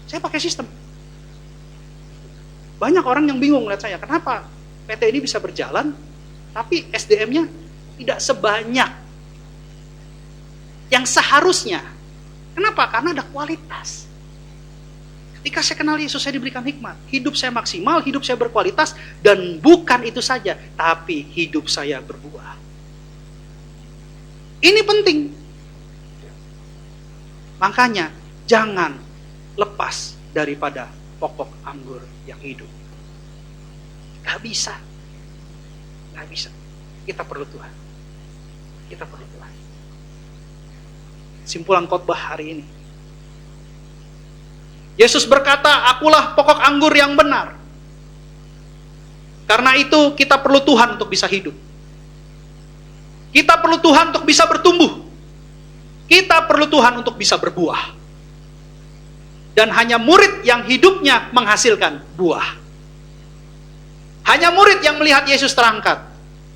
Saya pakai sistem. Banyak orang yang bingung lihat saya. Kenapa PT ini bisa berjalan, tapi SDM-nya tidak sebanyak yang seharusnya. Kenapa? Karena ada kualitas. Ketika saya kenal Yesus, saya diberikan hikmat. Hidup saya maksimal, hidup saya berkualitas, dan bukan itu saja, tapi hidup saya berbuah. Ini penting. Makanya, jangan lepas daripada pokok anggur yang hidup. Gak bisa. Gak bisa. Kita perlu Tuhan. Kita perlu Tuhan. Simpulan khotbah hari ini. Yesus berkata, akulah pokok anggur yang benar. Karena itu kita perlu Tuhan untuk bisa hidup. Kita perlu Tuhan untuk bisa bertumbuh. Kita perlu Tuhan untuk bisa berbuah. Dan hanya murid yang hidupnya menghasilkan buah. Hanya murid yang melihat Yesus terangkat.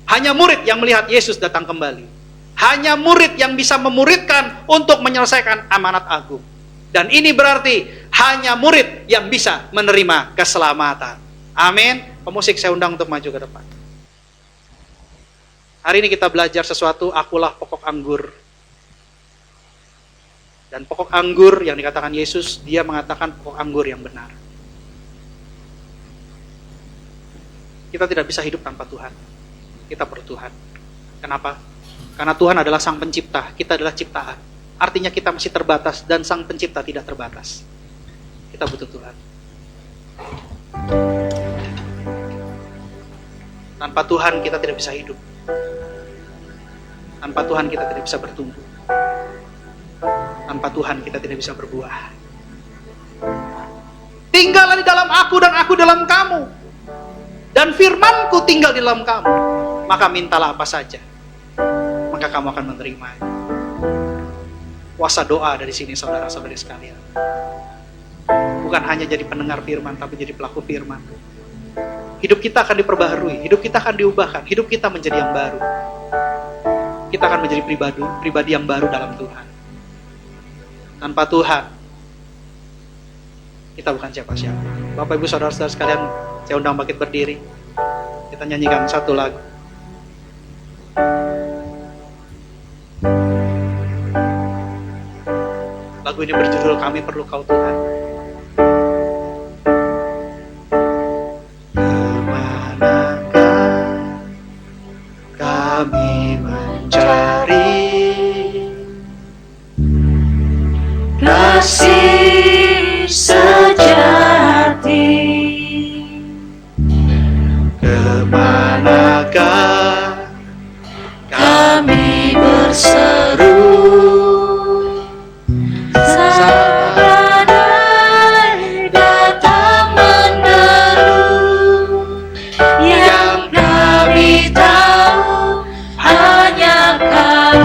Hanya murid yang melihat Yesus datang kembali. Hanya murid yang bisa memuridkan untuk menyelesaikan amanat agung. Dan ini berarti hanya murid yang bisa menerima keselamatan. Amin. Pemusik saya undang untuk maju ke depan. Hari ini kita belajar sesuatu, akulah pokok anggur. Dan pokok anggur yang dikatakan Yesus, dia mengatakan pokok anggur yang benar. Kita tidak bisa hidup tanpa Tuhan. Kita perlu Tuhan. Kenapa? Karena Tuhan adalah Sang Pencipta, kita adalah ciptaan. Artinya kita masih terbatas dan Sang Pencipta tidak terbatas. Kita butuh Tuhan. Tanpa Tuhan kita tidak bisa hidup. Tanpa Tuhan kita tidak bisa bertumbuh. Tanpa Tuhan kita tidak bisa berbuah. Tinggallah di dalam aku dan aku dalam kamu. Dan firmanku tinggal di dalam kamu. Maka mintalah apa saja. Maka kamu akan menerimanya. Kuasa doa dari sini saudara-saudari sekalian. Bukan hanya jadi pendengar firman, tapi jadi pelaku firman. Hidup kita akan diperbaharui, hidup kita akan diubahkan, hidup kita menjadi yang baru. Kita akan menjadi pribadi yang baru dalam Tuhan. Tanpa Tuhan, kita bukan siapa-siapa. Bapak Ibu saudara-saudara sekalian, saya undang bangkit berdiri. Kita nyanyikan satu lagu. Lagu ini berjudul Kami Perlu Kau Tuhan. Kemanakah kami mencari kasih sejati? Kemanakah kami berseru? Yang kami tahu hanya Kau.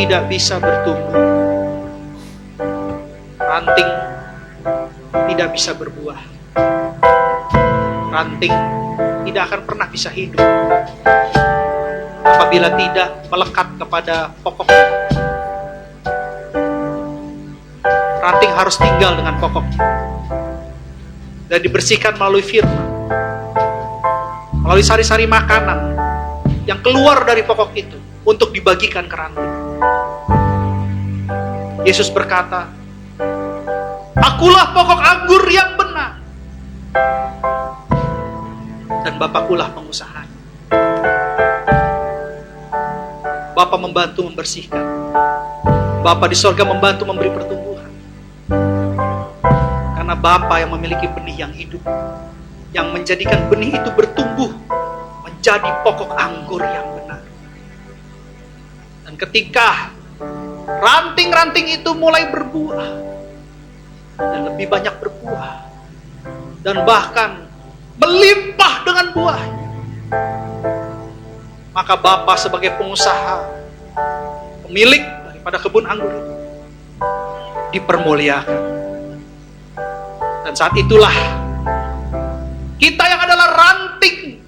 tidak bisa bertumbuh. Ranting tidak bisa berbuah. Ranting tidak akan pernah bisa hidup apabila tidak melekat kepada pokoknya. Ranting harus tinggal dengan pokoknya dan dibersihkan melalui firman, melalui sari-sari makanan yang keluar dari pokok itu untuk dibagikan ke ranting. Yesus berkata, "Akulah pokok anggur yang benar, dan Bapakulah pengusahanya." Bapa membantu membersihkan. Bapa di sorga membantu memberi pertumbuhan. Karena Bapa yang memiliki benih yang hidup, yang menjadikan benih itu bertumbuh menjadi pokok anggur yang benar. Dan ketika ranting-ranting itu mulai berbuah, dan lebih banyak berbuah, dan bahkan melimpah dengan buahnya, maka Bapa sebagai pengusaha, pemilik daripada kebun anggur itu, dipermuliakan. Dan saat itulah kita yang adalah ranting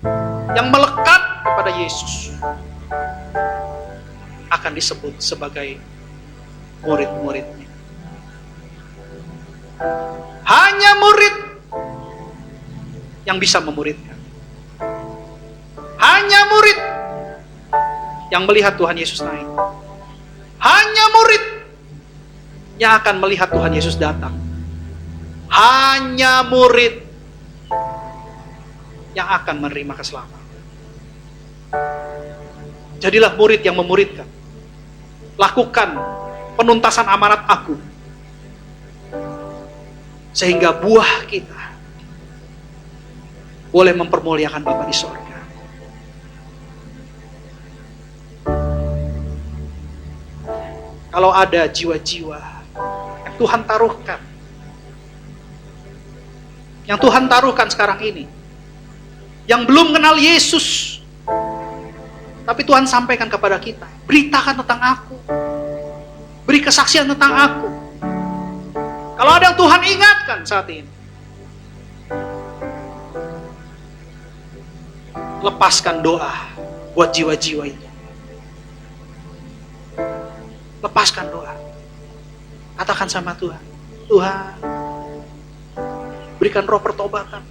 yang melekat kepada Yesus akan disebut sebagai murid-muridnya. Hanya murid yang bisa memuridkan. Hanya murid yang melihat Tuhan Yesus naik. Hanya murid yang akan melihat Tuhan Yesus datang. Hanya murid yang akan menerima keselamatan. Jadilah murid yang memuridkan. Lakukan penuntasan amanat aku, sehingga buah kita boleh mempermuliakan Bapa di sorga. Kalau ada jiwa-jiwa yang Tuhan taruhkan, yang Tuhan taruhkan sekarang ini, yang belum kenal Yesus, tapi Tuhan sampaikan kepada kita, beritakan tentang aku, beri kesaksian tentang aku. Kalau ada yang Tuhan ingatkan saat ini, lepaskan doa buat jiwa-jiwa itu. Lepaskan doa. Katakan sama Tuhan, Tuhan, berikan roh pertobatan,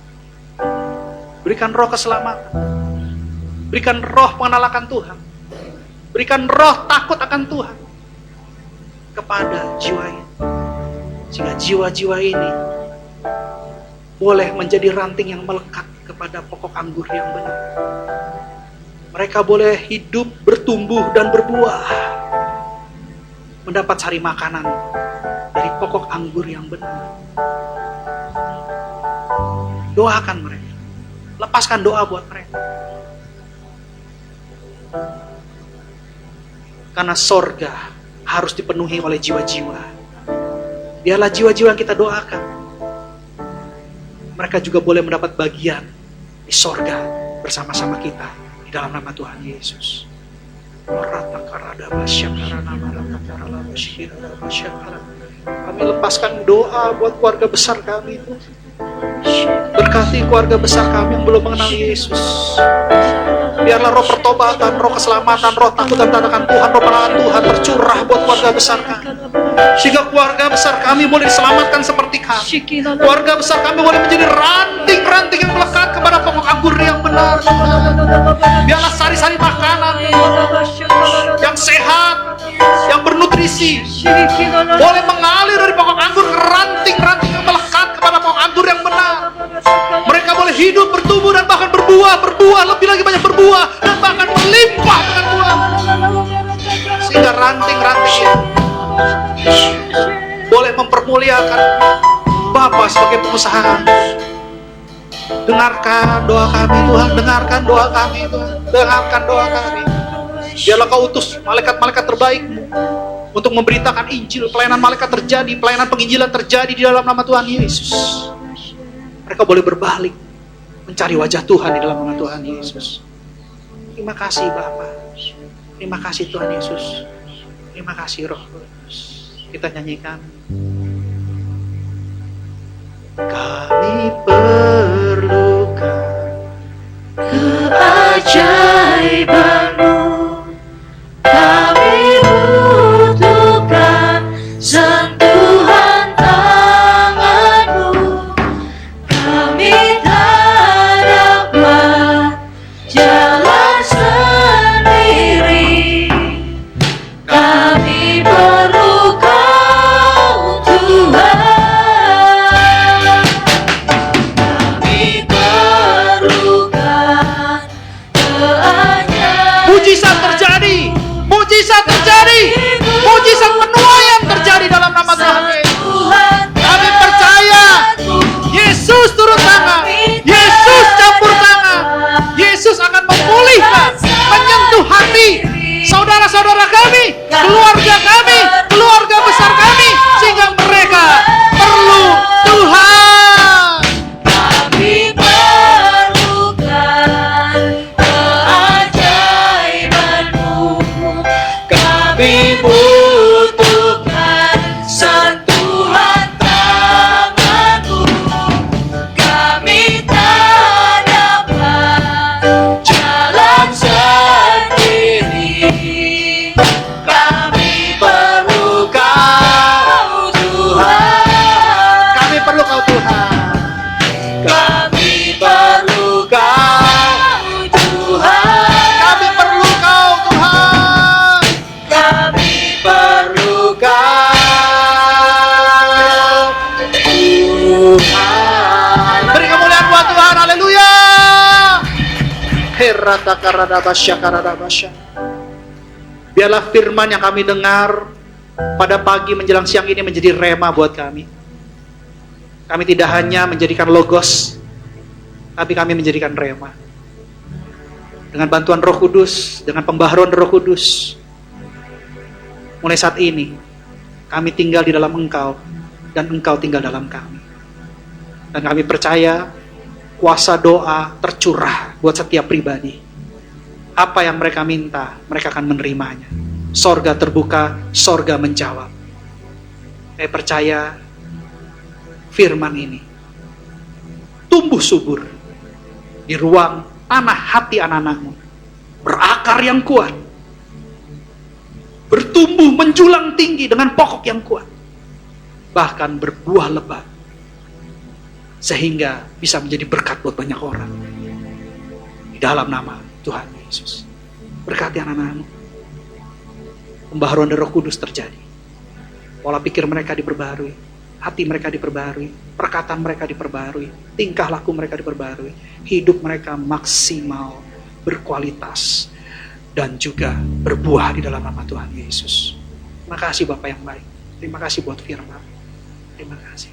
berikan roh keselamatan, berikan roh pengenalan akan Tuhan, berikan roh takut akan Tuhan kepada jiwa ini, sehingga jiwa-jiwa ini boleh menjadi ranting yang melekat kepada pokok anggur yang benar. Mereka boleh hidup, bertumbuh, dan berbuah, mendapat sari makanan dari pokok anggur yang benar. Doakan mereka, lepaskan doa buat mereka, karena sorga harus dipenuhi oleh jiwa-jiwa. Biarlah jiwa-jiwa yang kita doakan, mereka juga boleh mendapat bagian di sorga bersama-sama kita di dalam nama Tuhan Yesus. Kami lepaskan doa buat keluarga besar kami. Berkati keluarga besar kami yang belum mengenal Yesus. Biarlah roh pertobatan, roh keselamatan, roh takut dan tatakan Tuhan, roh pengenalan Tuhan tercurah buat keluarga besar kami, sehingga keluarga besar kami boleh diselamatkan seperti kami. Keluarga besar kami boleh menjadi ranting-ranting yang melekat kepada pokok anggur yang benar. Biarlah sari-sari makanan yang sehat, yang bernutrisi boleh mengalir dari pokok anggur ke ranting-ranting yang melekat kepada pokok anggur yang benar. Mereka boleh hidup, bertumbuh, dan bahkan berbuah, lebih lagi banyak berbuah, dan bahkan melimpah dengan buah, sehingga ranting-ranting ini boleh mempermuliakan Bapa sebagai pengusaha. Dengarkan doa kami Tuhan, dengarkan doa kami Tuhan, dengarkan doa kami. Biarlah Kau utus malaikat-malaikat terbaik-Mu untuk memberitakan Injil. Pelayanan malaikat terjadi, pelayanan penginjilan terjadi di dalam nama Tuhan Yesus. Mereka boleh berbalik mencari wajah Tuhan di dalam nama Tuhan Yesus. Terima kasih Bapa, terima kasih Tuhan Yesus. Terima kasih Roh Kudus. Kita nyanyikan. Kami perlukan keajaiban-Mu, kami butuhkan sentuhan tangan-Mu, kami tak dapat jalan sendiri, kami perlu Kau Tuhan, kami perlukan keajaiban. mujizat terjadi, mujizat terjadi, mujizat penuaian terjadi dalam nama Tuhan Yesus. Kami percaya Yesus turun tangan, Yesus campur tangan, Yesus akan memulihkan, menyentuh hati saudara-saudara kami, keluarga kami, keluarga besar kami, sehingga mereka perlu Tuhan. Kami perlukan keajaiban-Mu, kami butuhkan sentuhan tangan-Mu, kami tak dapat jalan sendiri, kami perlu Kau Tuhan, Kami perlu Kau Tuhan. kami perlu Kau Tuhan, Kami perlu Kau Tuhan. kami perlu Kau Tuhan. Beri kemuliaan buat Tuhan. Haleluya. Heratakaradabasya. Biarlah firman yang kami dengar pada pagi menjelang siang ini menjadi rema buat kami. Kami tidak hanya menjadikan logos, tapi kami menjadikan rema. Dengan bantuan Roh Kudus, dengan pembaharuan Roh Kudus, mulai saat ini kami tinggal di dalam Engkau dan Engkau tinggal dalam kami. Dan kami percaya kuasa doa tercurah buat setiap pribadi. Apa yang mereka minta, mereka akan menerimanya. Sorga terbuka, sorga menjawab. Saya percaya firman ini tumbuh subur di ruang tanah hati anak-anak-Mu, berakar yang kuat, bertumbuh menjulang tinggi dengan pokok yang kuat, bahkan berbuah lebat, sehingga bisa menjadi berkat buat banyak orang. Di dalam nama Tuhan Yesus, berkati anak-anak-Mu. Pembaharuan dari Roh Kudus terjadi. Pola pikir mereka diperbarui, hati mereka diperbarui, perkataan mereka diperbarui, tingkah laku mereka diperbarui, hidup mereka maksimal, berkualitas, dan juga berbuah di dalam nama Tuhan Yesus. Terima kasih Bapak yang baik. Terima kasih buat firman. Terima kasih.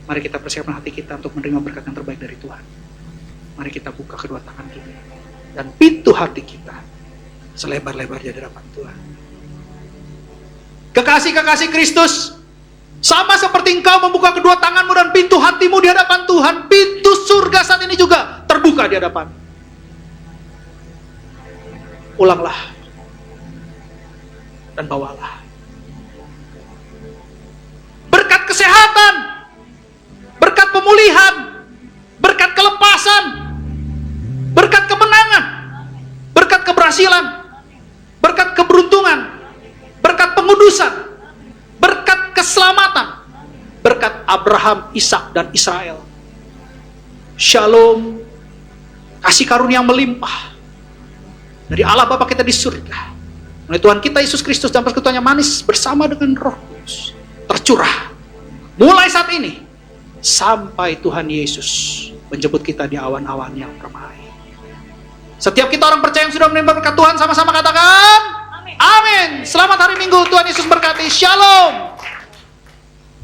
Mari kita persiapkan hati kita untuk menerima berkat yang terbaik dari Tuhan. Mari kita buka kedua tangan kita dan pintu hati kita selebar-lebarnya di hadapan Tuhan. Kekasih-kekasih Kristus, sama seperti engkau membuka kedua tanganmu dan pintu hatimu di hadapan Tuhan, pintu surga saat ini juga terbuka di hadapan. Ulanglah dan bawalah berkat kesehatan, berkat pemulihan, berkat kelepasan, berkat kemenangan, berkat keberhasilan, berkat keberuntungan, berkat pengudusan, berkat keselamatan, berkat Abraham, Ishak, dan Israel. Shalom, kasih karunia yang melimpah dari Allah Bapa kita di surga, oleh Tuhan kita Yesus Kristus dan persekutuannya manis bersama dengan Roh Kudus tercurah mulai saat ini sampai Tuhan Yesus menjemput kita di awan-awan yang permai. Setiap kita orang percaya yang sudah menerima berkat Tuhan sama-sama katakan amin. Selamat hari Minggu, Tuhan Yesus berkati. Shalom.